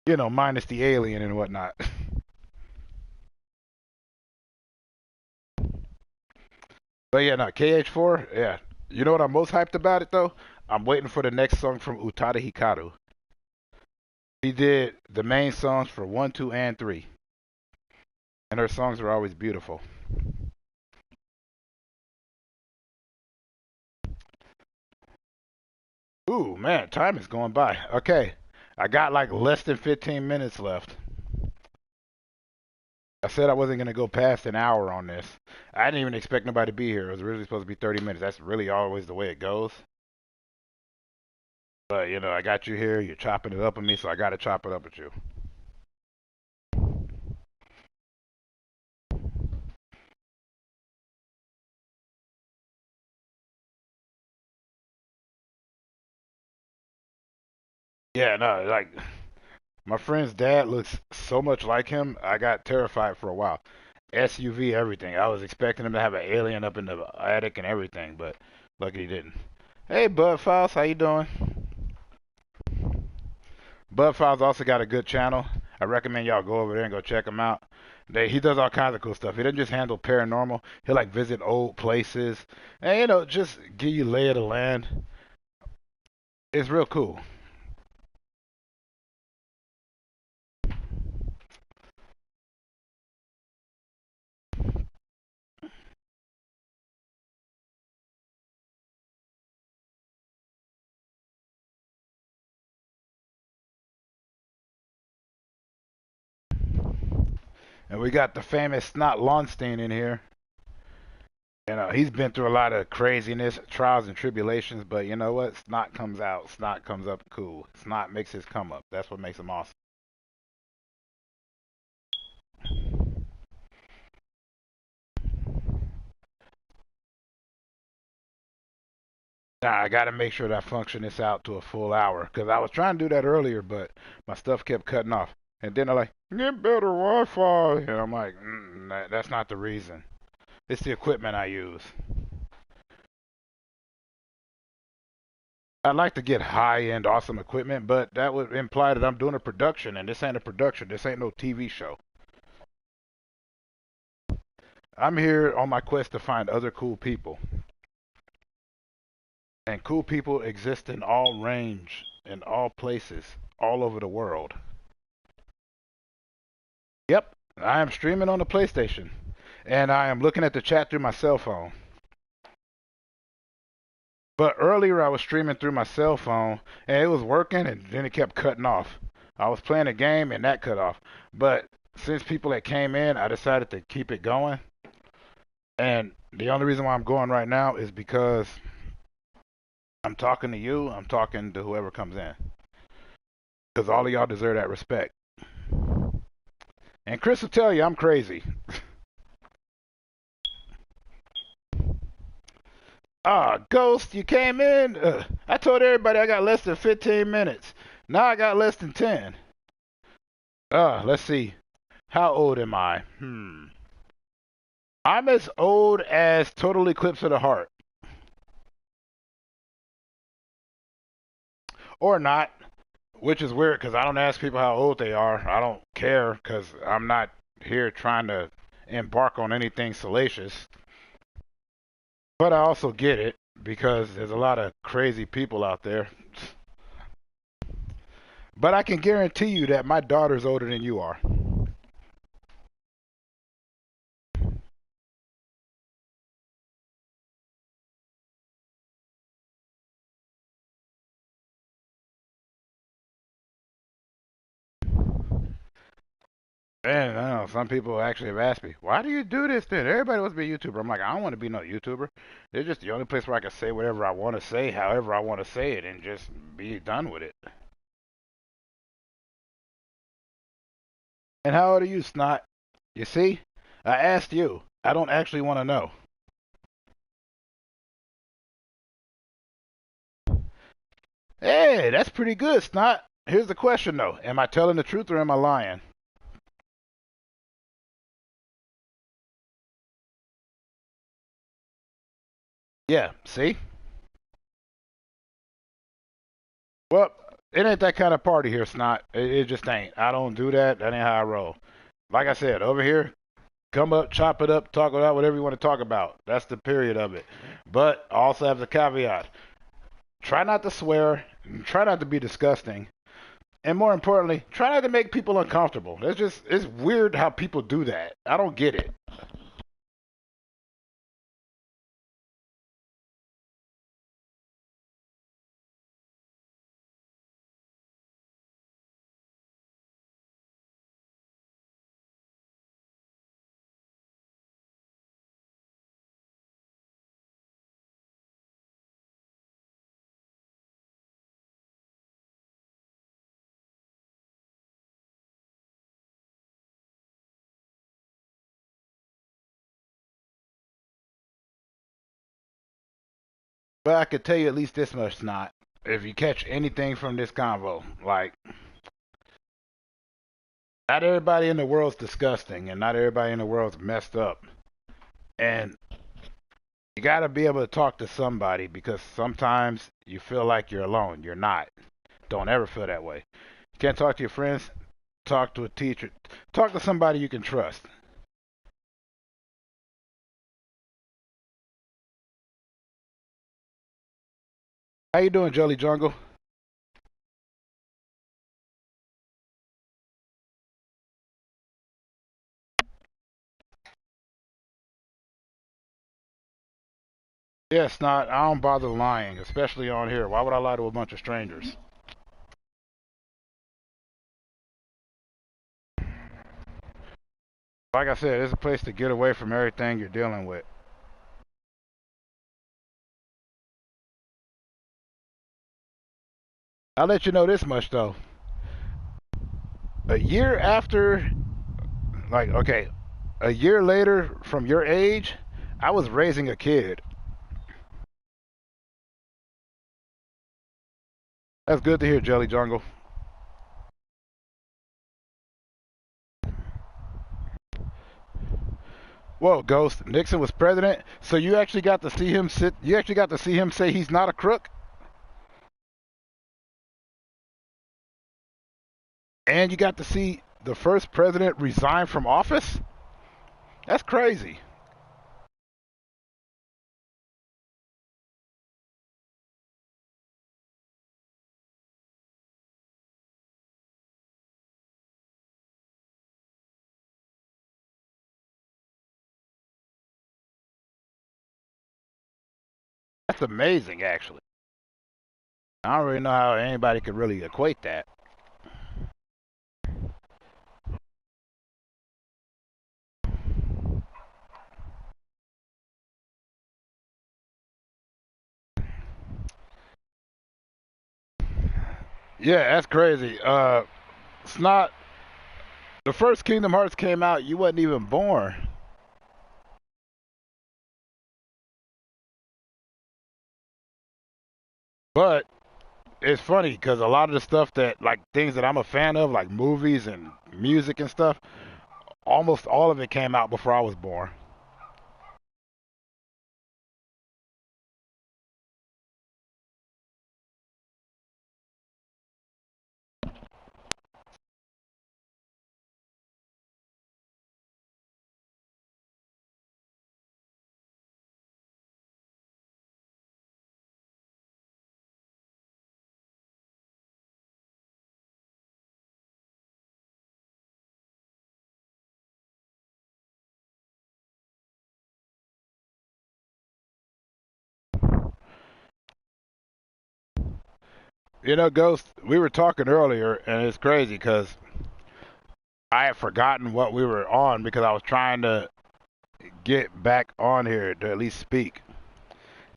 You know, minus the alien and whatnot. But yeah, no, KH4, yeah. You know what I'm most hyped about it though? I'm waiting for the next song from Utada Hikaru. She did the main songs for 1, 2, and 3. And her songs are always beautiful. Ooh, man, time is going by. Okay. I got like less than 15 minutes left. I said I wasn't going to go past an hour on this. I didn't even expect nobody to be here. It was originally supposed to be 30 minutes. That's really always the way it goes. But, you know, I got you here. You're chopping it up with me, so I got to chop it up with you. Yeah, no, like, my friend's dad looks so much like him, I got terrified for a while. SUV, everything. I was expecting him to have an alien up in the attic and everything, but lucky he didn't. Hey, Bud Files, how you doing? Bud Files also got a good channel. I recommend y'all go over there and go check him out. He does all kinds of cool stuff. He doesn't just handle paranormal. He'll like visit old places and you know just give you lay of the land. It's real cool. And we got the famous Snot Lonstein in here. You know, he's been through a lot of craziness, trials and tribulations, but you know what? Snot comes out. Snot comes up cool. Snot makes his come up. That's what makes him awesome. Now, I got to make sure that I function this out to a full hour because I was trying to do that earlier, but my stuff kept cutting off. And then they're like, get better Wi-Fi. And I'm like, that's not the reason. It's the equipment I use. I'd like to get high-end, awesome equipment, but that would imply that I'm doing a production, and this ain't a production. This ain't no TV show. I'm here on my quest to find other cool people. And cool people exist in all range, in all places, all over the world. Yep, I am streaming on the PlayStation. And I am looking at the chat through my cell phone. But earlier I was streaming through my cell phone and it was working and then it kept cutting off. I was playing a game and that cut off. But since people that came in, I decided to keep it going. And the only reason why I'm going right now is because I'm talking to you, I'm talking to whoever comes in. Because all of y'all deserve that respect. And Chris will tell you I'm crazy. Ah, Ghost, you came in. I told everybody I got less than 15 minutes. Now I got less than 10. Let's see. How old am I? I'm as old as Total Eclipse of the Heart. Or not, which is weird because I don't ask people how old they are. I don't care because I'm not here trying to embark on anything salacious. But I also get it because there's a lot of crazy people out there. But I can guarantee you that my daughter's older than you are. And I know some people actually have asked me, why do you do this then? Everybody wants to be a YouTuber. I'm like, I don't want to be no YouTuber. It's just the only place where I can say whatever I want to say, however I want to say it, and just be done with it. And how old are you, Snot? You see? I asked you. I don't actually want to know. Hey, that's pretty good, Snot. Here's the question, though. Am I telling the truth or am I lying? Yeah, see? Well, it ain't that kind of party here, Snot. It just ain't. I don't do that. That ain't how I roll. Like I said, over here, come up, chop it up, talk about whatever you want to talk about. That's the period of it. But I also have the caveat. Try not to swear. Try not to be disgusting. And more importantly, try not to make people uncomfortable. It's weird how people do that. I don't get it. But I could tell you at least this much, Snot. If you catch anything from this convo, like, not everybody in the world's disgusting and not everybody in the world's messed up. And you got to be able to talk to somebody because sometimes you feel like you're alone. You're not. Don't ever feel that way. You can't talk to your friends, talk to a teacher, talk to somebody you can trust. How you doing, Jelly Jungle? Yeah, it's not. I don't bother lying, especially on here. Why would I lie to a bunch of strangers? Like I said, it's a place to get away from everything you're dealing with. I'll let you know this much though. A year after, like, okay, a year later from your age, I was raising a kid. That's good to hear, Jelly Jungle. Whoa, Ghost. Nixon was president, so you actually got to see him sit. You actually got to see him say he's not a crook, and you got to see the first president resign from office. That's crazy. That's amazing, actually. I don't really know how anybody could really equate that. Yeah, that's crazy. It's not the first Kingdom Hearts came out. You wasn't even born. But it's funny because a lot of the stuff that, like, things that I'm a fan of, like movies and music and stuff, almost all of it came out before I was born. You know, Ghost, we were talking earlier, and it's crazy because I had forgotten what we were on because I was trying to get back on here to at least speak.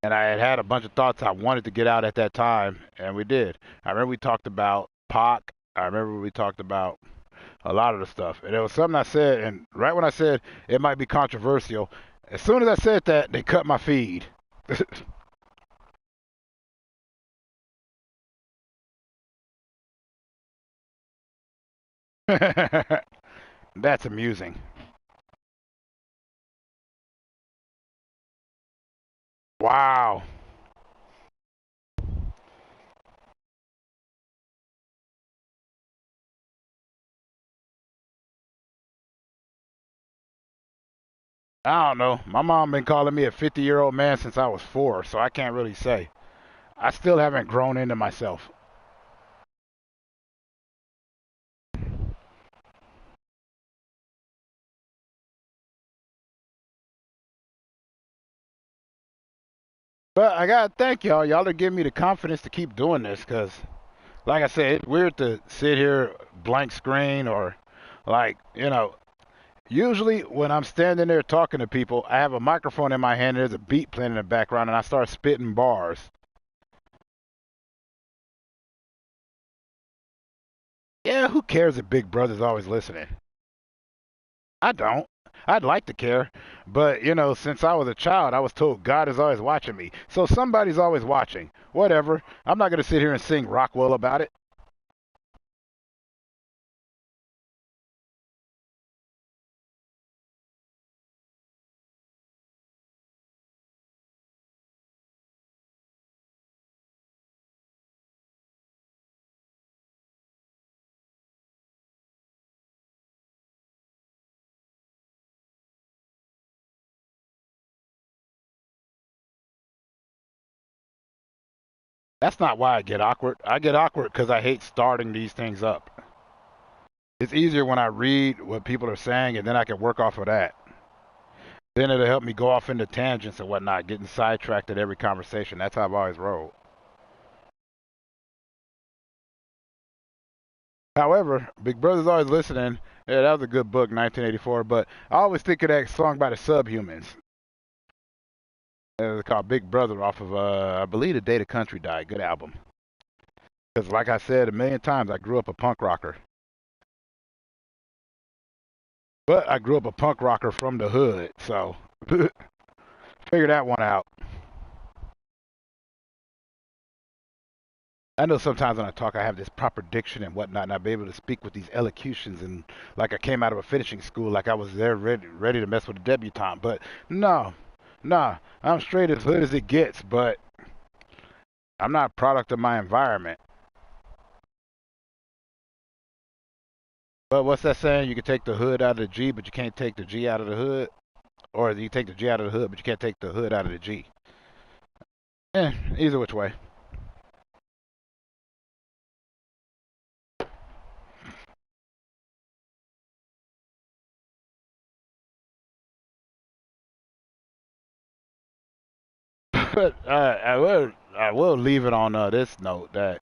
And I had had a bunch of thoughts I wanted to get out at that time, and we did. I remember we talked about Pac. I remember we talked about a lot of the stuff. And there was something I said, and right when I said it might be controversial, as soon as I said that, they cut my feed. That's amusing. Wow. I don't know. My mom been calling me a 50-year-old man since I was 4, so I can't really say. I still haven't grown into myself. But I gotta thank y'all. Y'all are giving me the confidence to keep doing this, because, like I said, it's weird to sit here blank screen or, like, usually when I'm standing there talking to people, I have a microphone in my hand and there's a beat playing in the background and I start spitting bars. Yeah, who cares if Big Brother's always listening? I don't. I'd like to care, but since I was a child, I was told God is always watching me. So somebody's always watching. Whatever. I'm not gonna sit here and sing Rockwell about it. That's not why I get awkward. I get awkward because I hate starting these things up. It's easier when I read what people are saying and then I can work off of that. Then it'll help me go off into tangents and whatnot, getting sidetracked at every conversation. That's how I've always rolled. However, Big Brother's always listening. Yeah, that was a good book, 1984. But I always think of that song by the Subhumans. It's called Big Brother off of, I believe, The Day the Country Died. Good album. Because, like I said a million times, I grew up a punk rocker. But I grew up a punk rocker from the hood, so figure that one out. I know sometimes when I talk, I have this proper diction and whatnot, and I'll be able to speak with these elocutions and like I came out of a finishing school, like I was there ready to mess with a debutante. But no, nah, I'm straight as hood as it gets. But I'm not a product of my environment. But what's that saying? You can take the hood out of the G, but you can't take the G out of the hood, or you take the G out of the hood, but you can't take the hood out of the G. Either which way. But I will leave it on this note that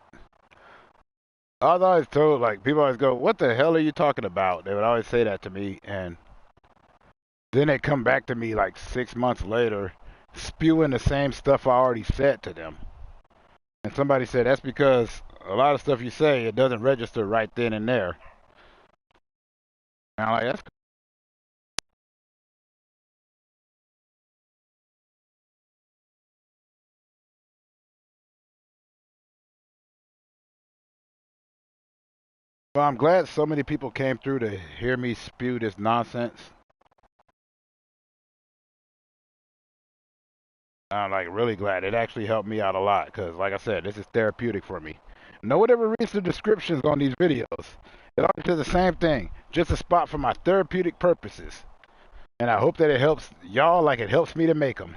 I was always told, like, people always go, "What the hell are you talking about?" They would always say that to me, and then they come back to me like 6 months later, spewing the same stuff I already said to them. And somebody said that's because a lot of stuff you say it doesn't register right then and there. And I'm like, that's. Well, I'm glad so many people came through to hear me spew this nonsense. I'm like really glad. It actually helped me out a lot because, like I said, this is therapeutic for me. No one ever reads the descriptions on these videos. It all does the same thing. Just a spot for my therapeutic purposes. And I hope that it helps y'all like it helps me to make them.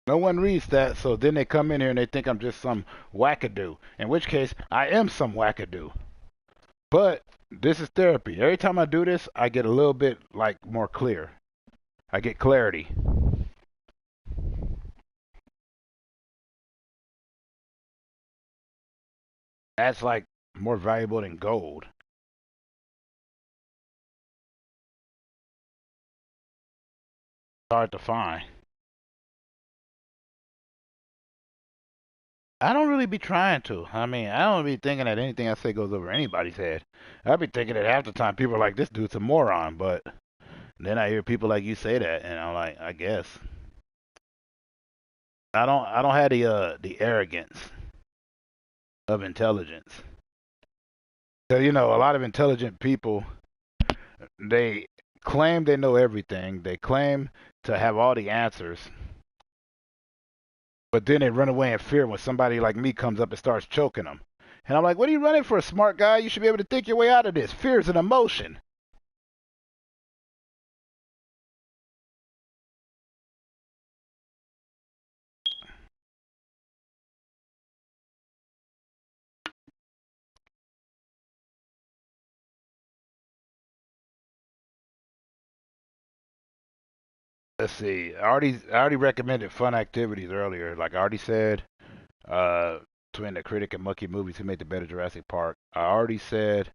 No one reads that, so then they come in here and they think I'm just some wackadoo. In which case, I am some wackadoo. But this is therapy. Every time I do this, I get a little bit like more clear. I get clarity. That's like more valuable than gold. It's hard to find. I don't really be trying to. I mean, I don't be thinking that anything I say goes over anybody's head. I be thinking that half the time people are like, this dude's a moron, but then I hear people like you say that, and I'm like, I guess. I don't have the arrogance of intelligence. So, a lot of intelligent people, they claim they know everything. They claim to have all the answers, but then they run away in fear when somebody like me comes up and starts choking them. And I'm like, what are you running for, smart guy? You should be able to think your way out of this. Fear is an emotion. Let's see. I already recommended fun activities earlier. Like I already said, uh, between the critic and monkey movies, who made the better Jurassic Park. I already said,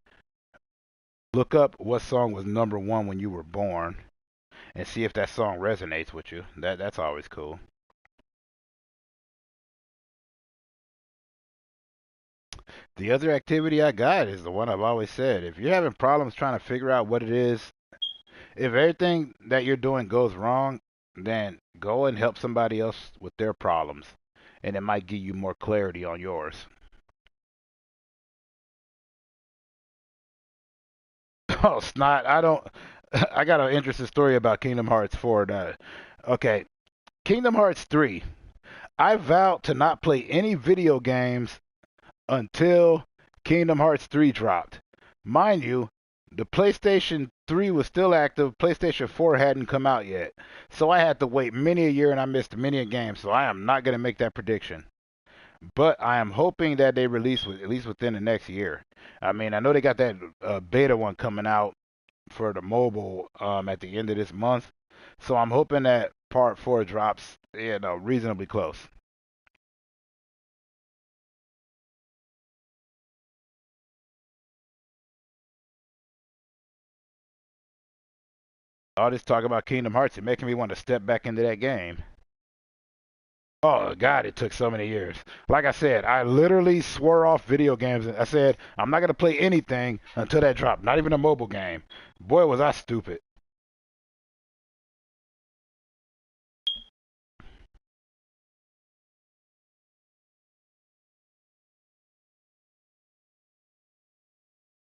look up what song was number one when you were born, and see if that song resonates with you. That's always cool. The other activity I got is the one I've always said. If you're having problems trying to figure out what it is, if everything that you're doing goes wrong, then go and help somebody else with their problems, and it might give you more clarity on yours. Oh, snot! I don't. I got an interesting story about Kingdom Hearts 4. Okay, Kingdom Hearts 3. I vowed to not play any video games until Kingdom Hearts 3 dropped. Mind you, the PlayStation 3 was still active. PlayStation 4 hadn't come out yet. So I had to wait many a year and I missed many a game. So I am not going to make that prediction. But I am hoping that they release at least within the next year. I mean, I know they got that beta one coming out for the mobile at the end of this month. So I'm hoping that part 4 drops, reasonably close. All this talk about Kingdom Hearts is making me want to step back into that game. Oh God, it took so many years. Like I said, I literally swore off video games. I said I'm not gonna play anything until that dropped. Not even a mobile game. Boy, was I stupid.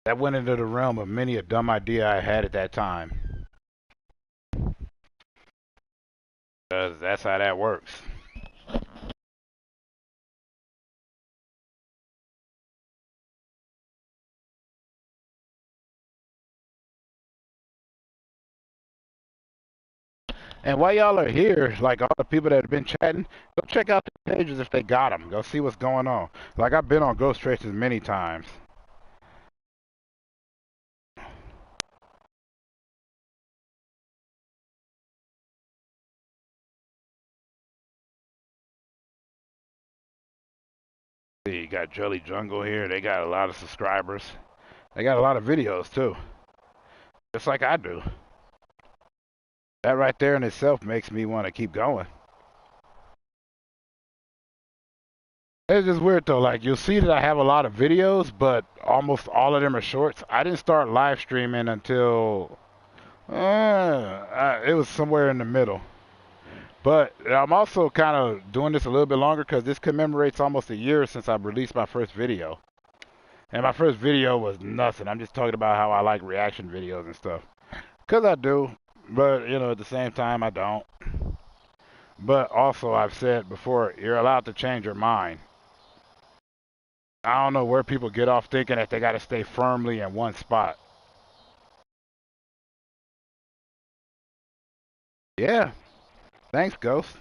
That went into the realm of many a dumb idea I had at that time. Because that's how that works. And while y'all are here, like all the people that have been chatting, go check out the pages if they got them. Go see what's going on. Like I've been on Ghost Traces many times. See, you got Jelly Jungle here. They got a lot of subscribers. They got a lot of videos too, just like I do. That right there in itself makes me want to keep going. It's just weird though. Like you'll see that I have a lot of videos, but almost all of them are shorts. I didn't start live streaming until it was somewhere in the middle. But I'm also kind of doing this a little bit longer because this commemorates almost a year since I released my first video. And my first video was nothing. I'm just talking about how I like reaction videos and stuff. Because I do, but at the same time I don't. But also I've said before, you're allowed to change your mind. I don't know where people get off thinking that they got to stay firmly in one spot. Yeah, thanks, Ghost.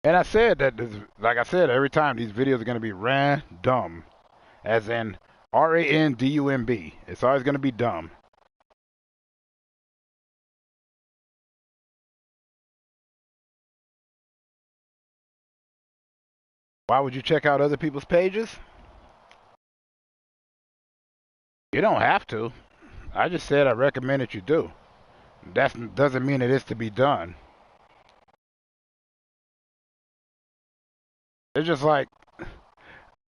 And I said that, like I said, every time these videos are going to be random, as in RANDUMB. It's always going to be dumb. Why would you check out other people's pages? You don't have to. I just said I recommend that you do. That doesn't mean it is to be done. It's just like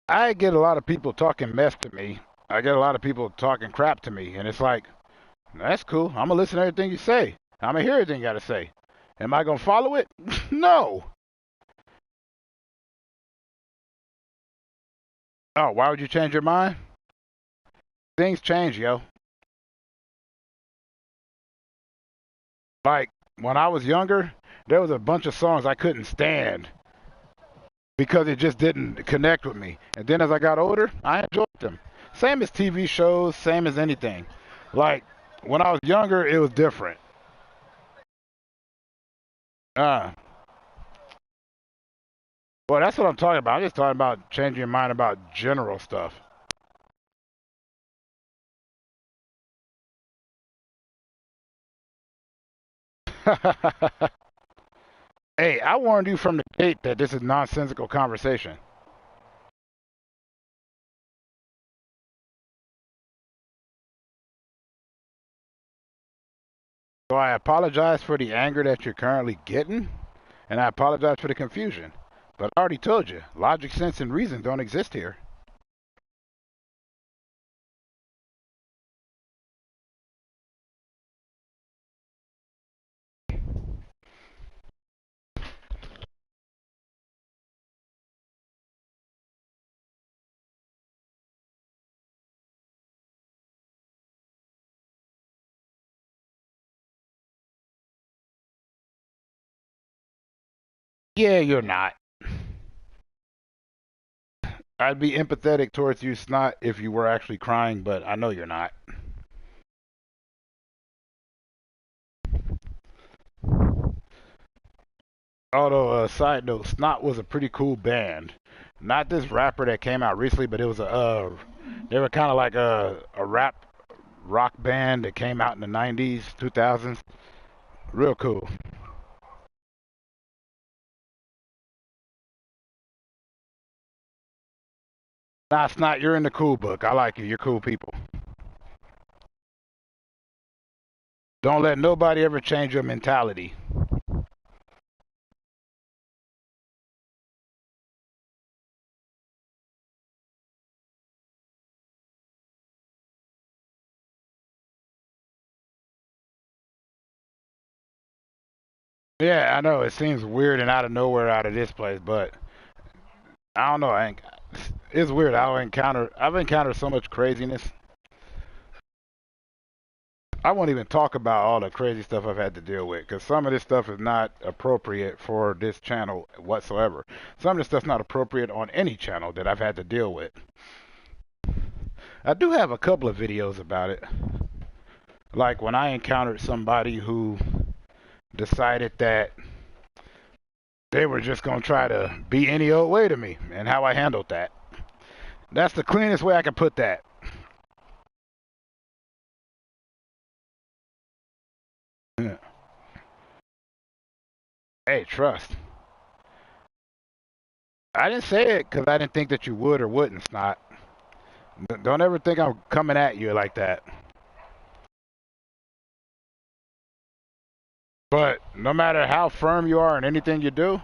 I get a lot of people talking mess to me. I get a lot of people talking crap to me, and it's like, that's cool. I'm gonna listen to everything you say. I'm gonna hear everything you gotta say. Am I gonna follow it? No. Oh, why would you change your mind? Things change, yo. Like when I was younger, there was a bunch of songs I couldn't stand because it just didn't connect with me. And then as I got older, I enjoyed them. Same as TV shows, same as anything. Like when I was younger, it was different. Uh, well, that's what I'm talking about. I'm just talking about changing your mind about general stuff. Hey, I warned you from the gate that this is nonsensical conversation. So I apologize for the anger that you're currently getting, and I apologize for the confusion. But I already told you, logic, sense, and reason don't exist here. Yeah, you're not. I'd be empathetic towards you, Snot, if you were actually crying, but I know you're not. Although, side note, Snot was a pretty cool band. Not this rapper that came out recently, but it was they were kind of like a rap rock band that came out in the 90s, 2000s. Real cool. Nah, Snot, you're in the cool book. I like you. You're cool people. Don't let nobody ever change your mentality. Yeah, I know it seems weird and out of nowhere out of this place, but I don't know. It's weird. I've encountered so much craziness. I won't even talk about all the crazy stuff I've had to deal with because some of this stuff is not appropriate for this channel whatsoever. Some of this stuff's not appropriate on any channel that I've had to deal with. I do have a couple of videos about it. Like when I encountered somebody who decided that they were just going to try to be any old way to me and how I handled that. That's the cleanest way I can put that. Yeah. Hey, trust. I didn't say it because I didn't think that you would or wouldn't, Snot. Don't ever think I'm coming at you like that. But no matter how firm you are in anything you do,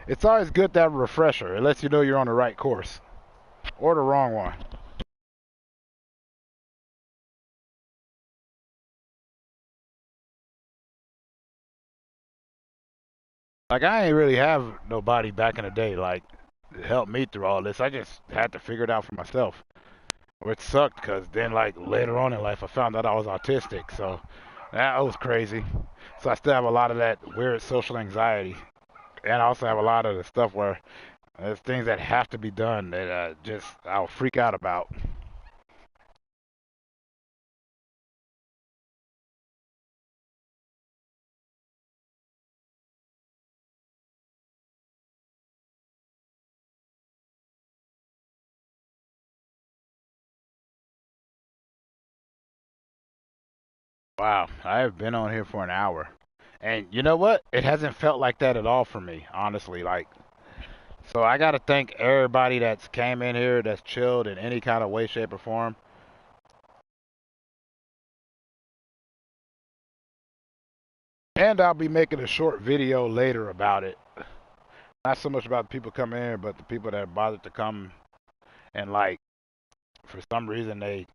it's always good to have a refresher. It lets you know you're on the right course or the wrong one. Like I ain't really have nobody back in the day like help me through all this. I just had to figure it out for myself. Which sucked because then like later on in life I found out I was autistic. So that was crazy. So I still have a lot of that weird social anxiety, and I also have a lot of the stuff where there's things that have to be done that just I'll freak out about. Wow, I have been on here for an hour. And you know what? It hasn't felt like that at all for me, honestly. Like, so I got to thank everybody that's came in here, that's chilled in any kind of way, shape, or form. And I'll be making a short video later about it. Not so much about the people coming in, but the people that bothered to come and like, for some reason they,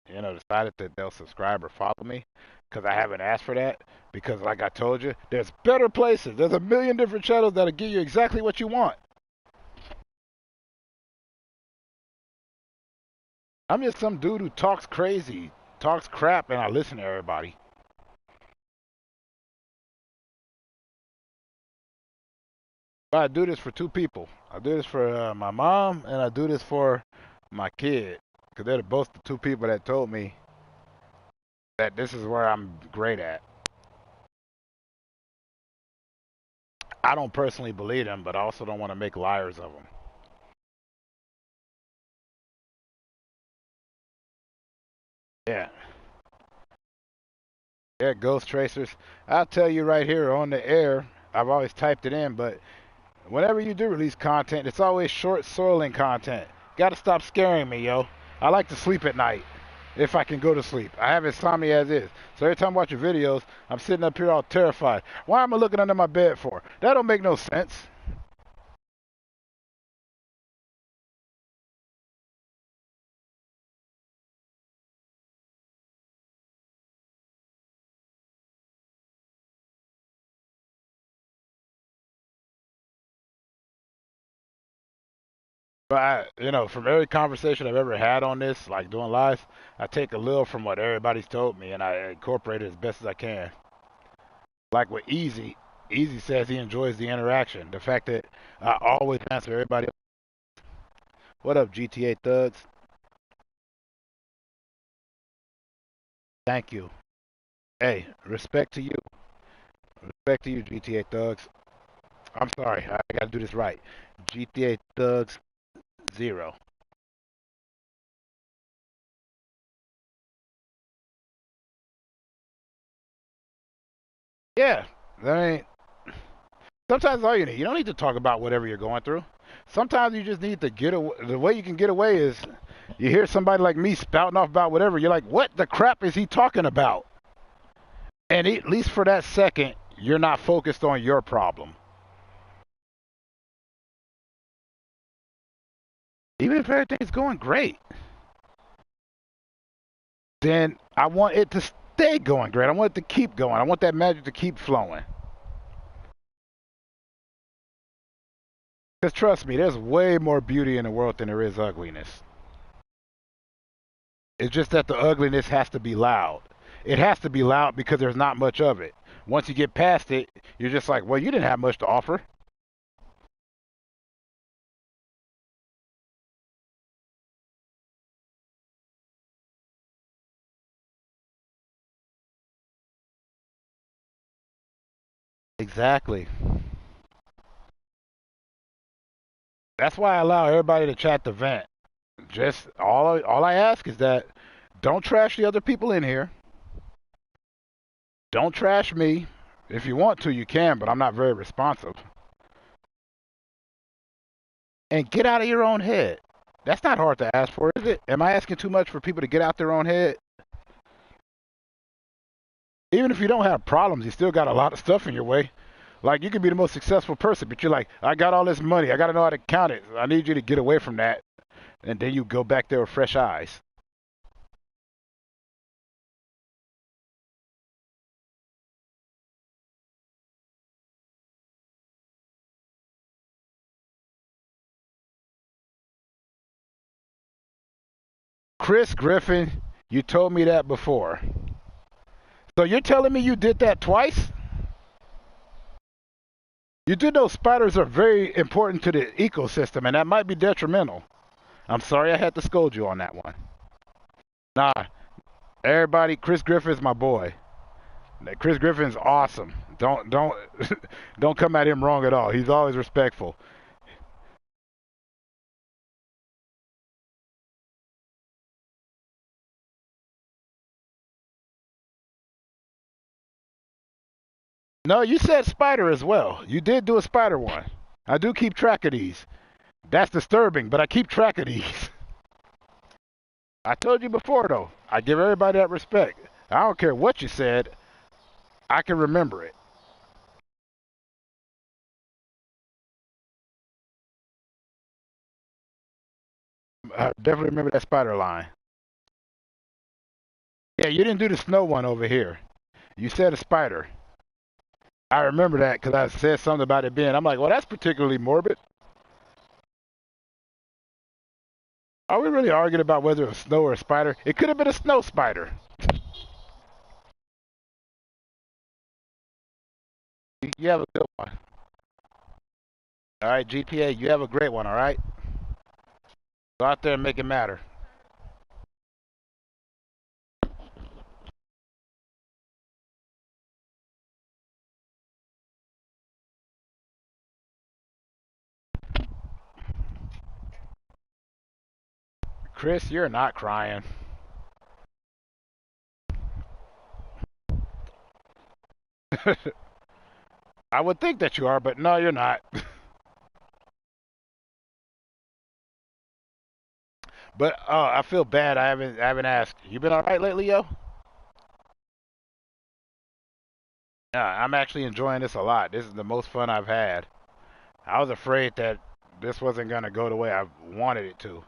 decided that they'll subscribe or follow me because I haven't asked for that. Because like I told you, there's better places. There's a million different channels that'll give you exactly what you want. I'm just some dude who talks crazy, talks crap, and I listen to everybody. But I do this for two people. I do this for my mom, and I do this for my kid. Because they're both the two people that told me that this is where I'm great at. I don't personally believe them, but I also don't want to make liars of them. Yeah. Yeah, ghost tracers. I'll tell you right here on the air, I've always typed it in, but whenever you do release content, it's always short soiling content. Gotta stop scaring me, yo. I like to sleep at night if I can go to sleep. I have insomnia as is. So every time I watch your videos, I'm sitting up here all terrified. Why am I looking under my bed for? That don't make no sense. But from every conversation I've ever had on this, like doing live, I take a little from what everybody's told me and I incorporate it as best as I can. Like with Easy, Easy says he enjoys the interaction. The fact that I always answer everybody. What up, GTA thugs? Thank you. Hey, respect to you. Respect to you, GTA thugs. I'm sorry, I gotta do this right. GTA thugs 0. Yeah, I mean, sometimes all you need. You don't need to talk about whatever you're going through. Sometimes you just need to get away. The way you can get away is you hear somebody like me spouting off about whatever. You're like, what the crap is he talking about? And at least for that second, you're not focused on your problem. Even if everything's going great, then I want it to stay going great. I want it to keep going. I want that magic to keep flowing. Because trust me, there's way more beauty in the world than there is ugliness. It's just that the ugliness has to be loud. It has to be loud because there's not much of it. Once you get past it, you're just like, well, you didn't have much to offer. Exactly. That's why I allow everybody to chat the vent. Just all I ask is that don't trash the other people in here. Don't trash me. If you want to, you can, but I'm not very responsive. And get out of your own head. That's not hard to ask for, is it? Am I asking too much for people to get out their own head? Even if you don't have problems, you still got a lot of stuff in your way. Like you can be the most successful person, but you're like, I got all this money, I got to know how to count it. I need you to get away from that, and then you go back there with fresh eyes. Chris Griffin, you told me that before. So you're telling me you did that twice? You do know spiders are very important to the ecosystem, and that might be detrimental. I'm sorry I had to scold you on that one. Nah, everybody, Chris Griffin's my boy. Chris Griffin's awesome. Don't don't come at him wrong at all. He's always respectful. No, you said spider as well. You did do a spider one. I do keep track of these. That's disturbing, but I keep track of these. I told you before though. I give everybody that respect. I don't care what you said. I can remember it. I definitely remember that spider line. Yeah, you didn't do the snow one over here. You said a spider. I remember that because I said something about it being. I'm like, well, that's particularly morbid. Are we really arguing about whether it was snow or a spider? It could have been a snow spider. You have a good one. All right, GPA, you have a great one, all right? Go out there and make it matter. Chris, you're not crying. I would think that you are, but no, you're not. But I feel bad. I haven't asked. You been all right lately, yo? Yeah, I'm actually enjoying this a lot. This is the most fun I've had. I was afraid that this wasn't gonna go the way I wanted it to.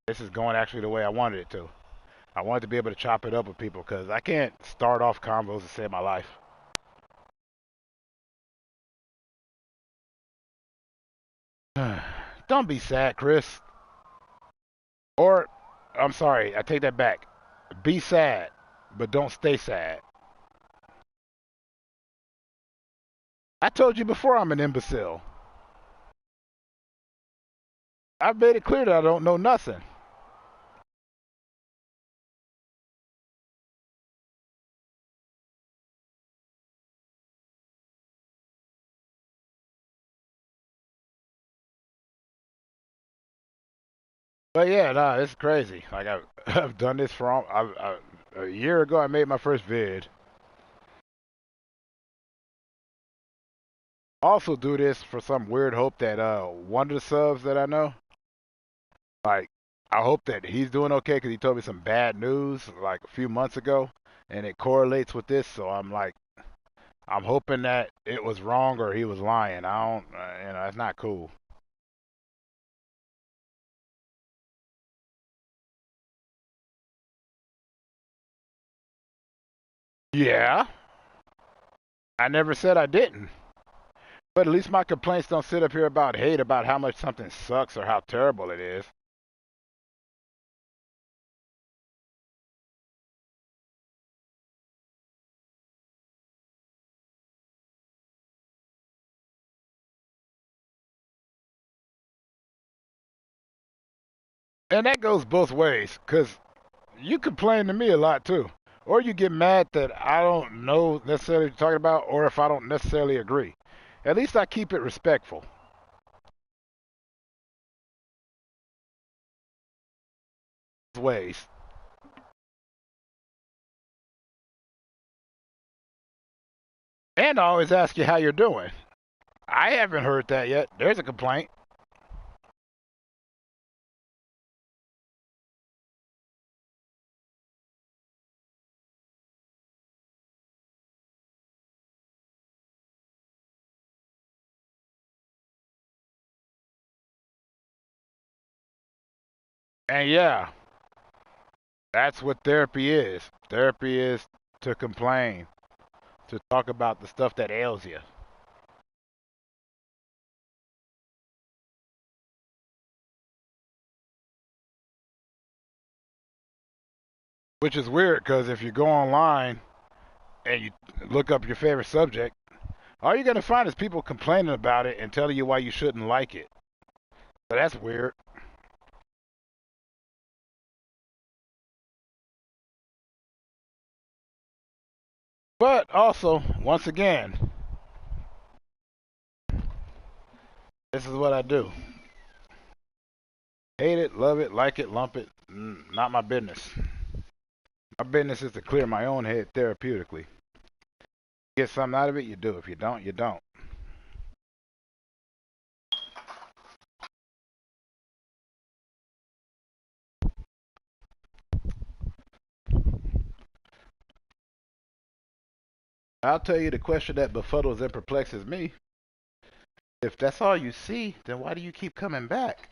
This is going actually the way I wanted it to. I wanted to be able to chop it up with people because I can't start off convos to save my life. Don't be sad, Chris. Or, I'm sorry, I take that back. Be sad, but don't stay sad. I told you before I'm an imbecile. I've made it clear that I don't know nothing. But yeah, nah, it's crazy. Like I've done this for a year ago. I made my first vid. Also do this for some weird hope that one of the subs that I know, like, I hope that he's doing okay because he told me some bad news like a few months ago, and it correlates with this. So I'm like, I'm hoping that it was wrong or he was lying. I don't, that's not cool. Yeah, I never said I didn't. But at least my complaints don't sit up here about hate about how much something sucks or how terrible it is. And that goes both ways, because you complain to me a lot too. Or you get mad that I don't know necessarily what you're talking about, or if I don't necessarily agree. At least I keep it respectful. Ways. And I always ask you how you're doing. I haven't heard that yet. There's a complaint. And yeah, that's what therapy is. Therapy is to complain, to talk about the stuff that ails you. Which is weird because if you go online and you look up your favorite subject, all you're going to find is people complaining about it and telling you why you shouldn't like it. So that's weird. But also, once again, this is what I do. Hate it, love it, like it, lump it. Not my business. My business is to clear my own head therapeutically. Get something out of it, you do. If you don't, you don't. I'll tell you the question that befuddles and perplexes me. If that's all you see, then why do you keep coming back?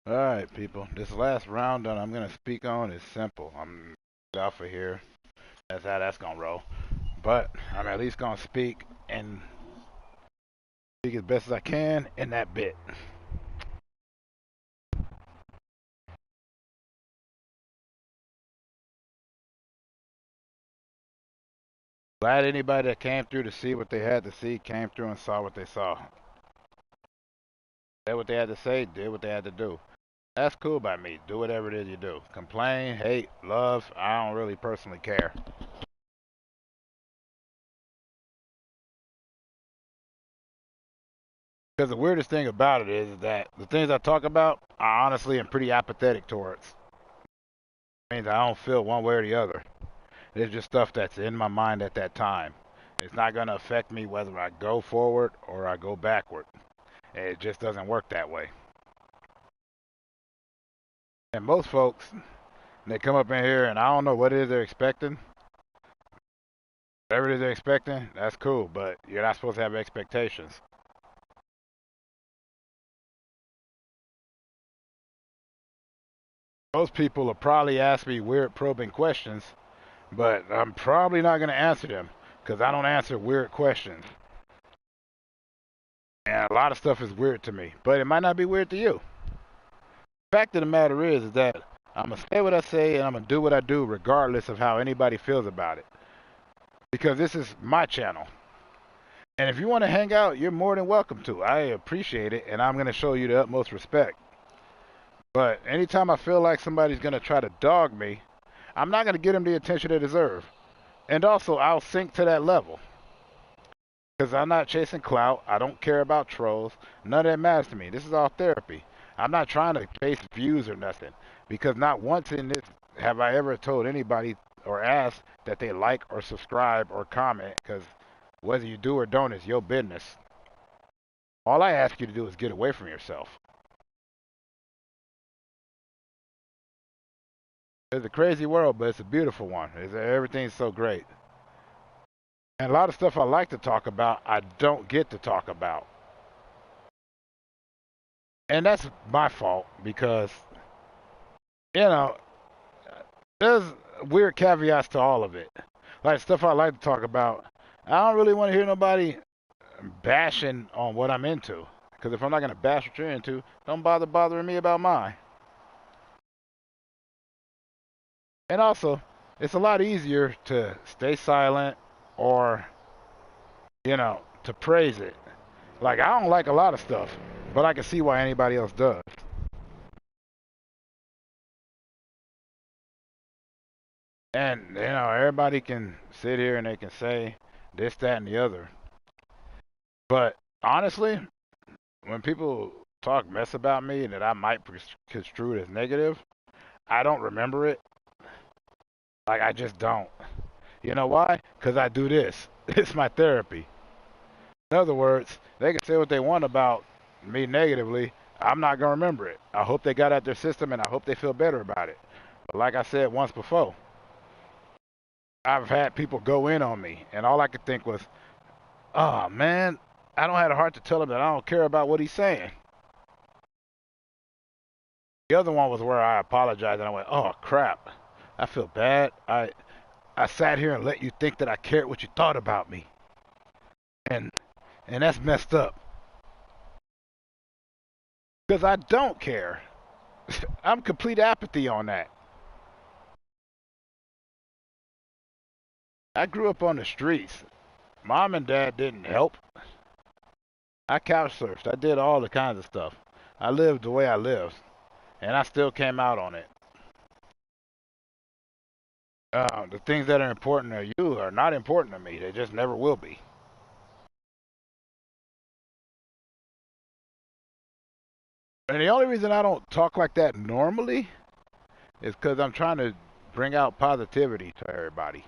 Alright, people. This last round that I'm going to speak on is simple. I'm alpha here. That's how that's going to roll. But I'm at least going to speak and speak as best as I can in that bit. Glad anybody that came through to see what they had to see came through and saw what they saw. Said what they had to say, did what they had to do. That's cool by me. Do whatever it is you do. Complain, hate, love, I don't really personally care. Because the weirdest thing about it is that the things I talk about, I honestly am pretty apathetic towards. It means I don't feel one way or the other. It's just stuff that's in my mind at that time. It's not going to affect me whether I go forward or I go backward. It just doesn't work that way. And most folks, they come up in here and I don't know what it is they're expecting. Whatever it is they're expecting, that's cool, but you're not supposed to have expectations. Most people will probably ask me weird probing questions, but I'm probably not going to answer them because I don't answer weird questions. And a lot of stuff is weird to me, but it might not be weird to you. The fact of the matter is that I'm going to say what I say and I'm going to do what I do regardless of how anybody feels about it. Because this is my channel. And if you want to hang out, you're more than welcome to. I appreciate it and I'm going to show you the utmost respect. But anytime I feel like somebody's going to try to dog me, I'm not going to get them the attention they deserve. And also, I'll sink to that level. Because I'm not chasing clout. I don't care about trolls. None of that matters to me. This is all therapy. I'm not trying to chase views or nothing. Because not once in this have I ever told anybody or asked that they like or subscribe or comment. Because whether you do or don't is your business. All I ask you to do is get away from yourself. It's a crazy world, but it's a beautiful one. Everything's so great. And a lot of stuff I like to talk about, I don't get to talk about. And that's my fault because, you know, there's weird caveats to all of it. Like stuff I like to talk about, I don't really want to hear nobody bashing on what I'm into. Because if I'm not going to bash what you're into, don't bother bothering me about mine. And also, it's a lot easier to stay silent or, to praise it. Like, I don't like a lot of stuff, but I can see why anybody else does. And, everybody can sit here and they can say this, that, and the other. But honestly, when people talk mess about me and that I might construe it as negative, I don't remember it. Like, I just don't. You know why? Because I do this. It's my therapy. In other words, they can say what they want about me negatively. I'm not going to remember it. I hope they got out their system and I hope they feel better about it. But like I said once before, I've had people go in on me, and all I could think was, oh, man, I don't have the heart to tell him that I don't care about what he's saying. The other one was where I apologized, and I went, oh, crap. I feel bad. I sat here and let you think that I cared what you thought about me. And that's messed up. Because I don't care. I'm complete apathy on that. I grew up on the streets. Mom and dad didn't help. I couch surfed. I did all the kinds of stuff. I lived the way I lived. And I still came out on it. The things that are important to you are not important to me. They just never will be. And the only reason I don't talk like that normally is because I'm trying to bring out positivity to everybody.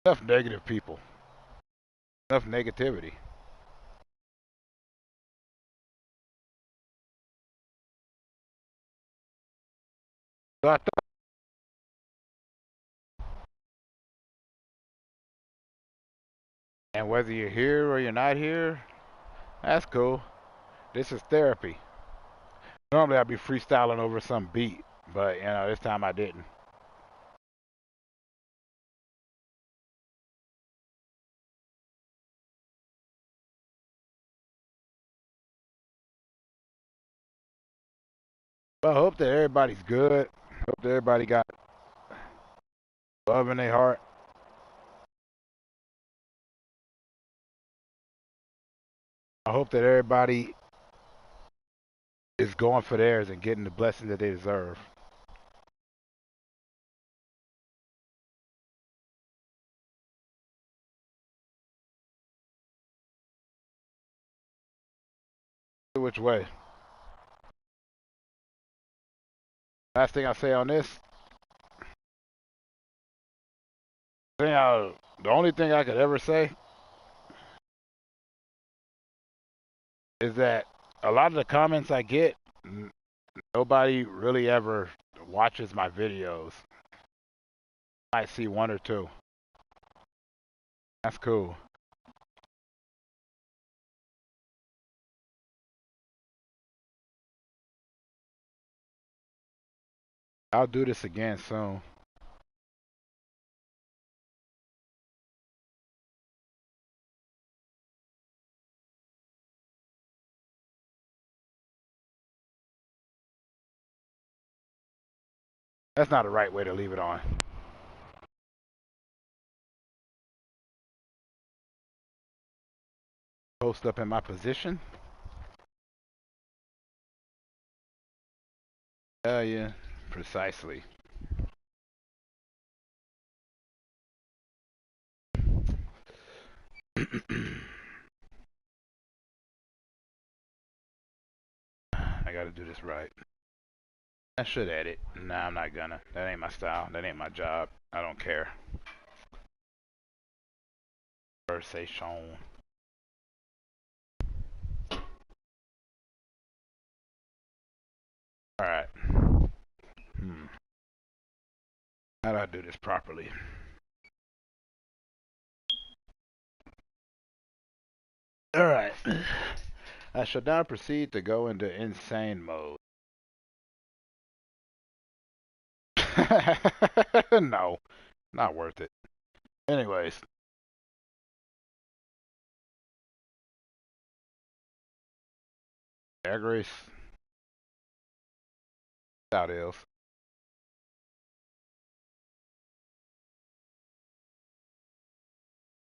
Enough negative people. Enough negativity. So I And whether you're here or you're not here, that's cool. This is therapy. Normally I'd be freestyling over some beat, but you know, this time I didn't. But I hope that everybody's good. Hope that everybody got love in their heart. I hope that everybody is going for theirs and getting the blessing that they deserve. Which way? Last thing I say on this, the only thing I could ever say is that a lot of the comments I get, nobody really ever watches my videos. I see one or two. That's cool. I'll do this again soon. That's not the right way to leave it on. Post up in my position. Yeah, precisely. I gotta do this right. I should edit. Nah, I'm not gonna. That ain't my style. That ain't my job. I don't care. Conversation. Alright. How do I do this properly? Alright. I shall now proceed to go into insane mode. No, not worth it. Anyways. Air Grace. Out ills.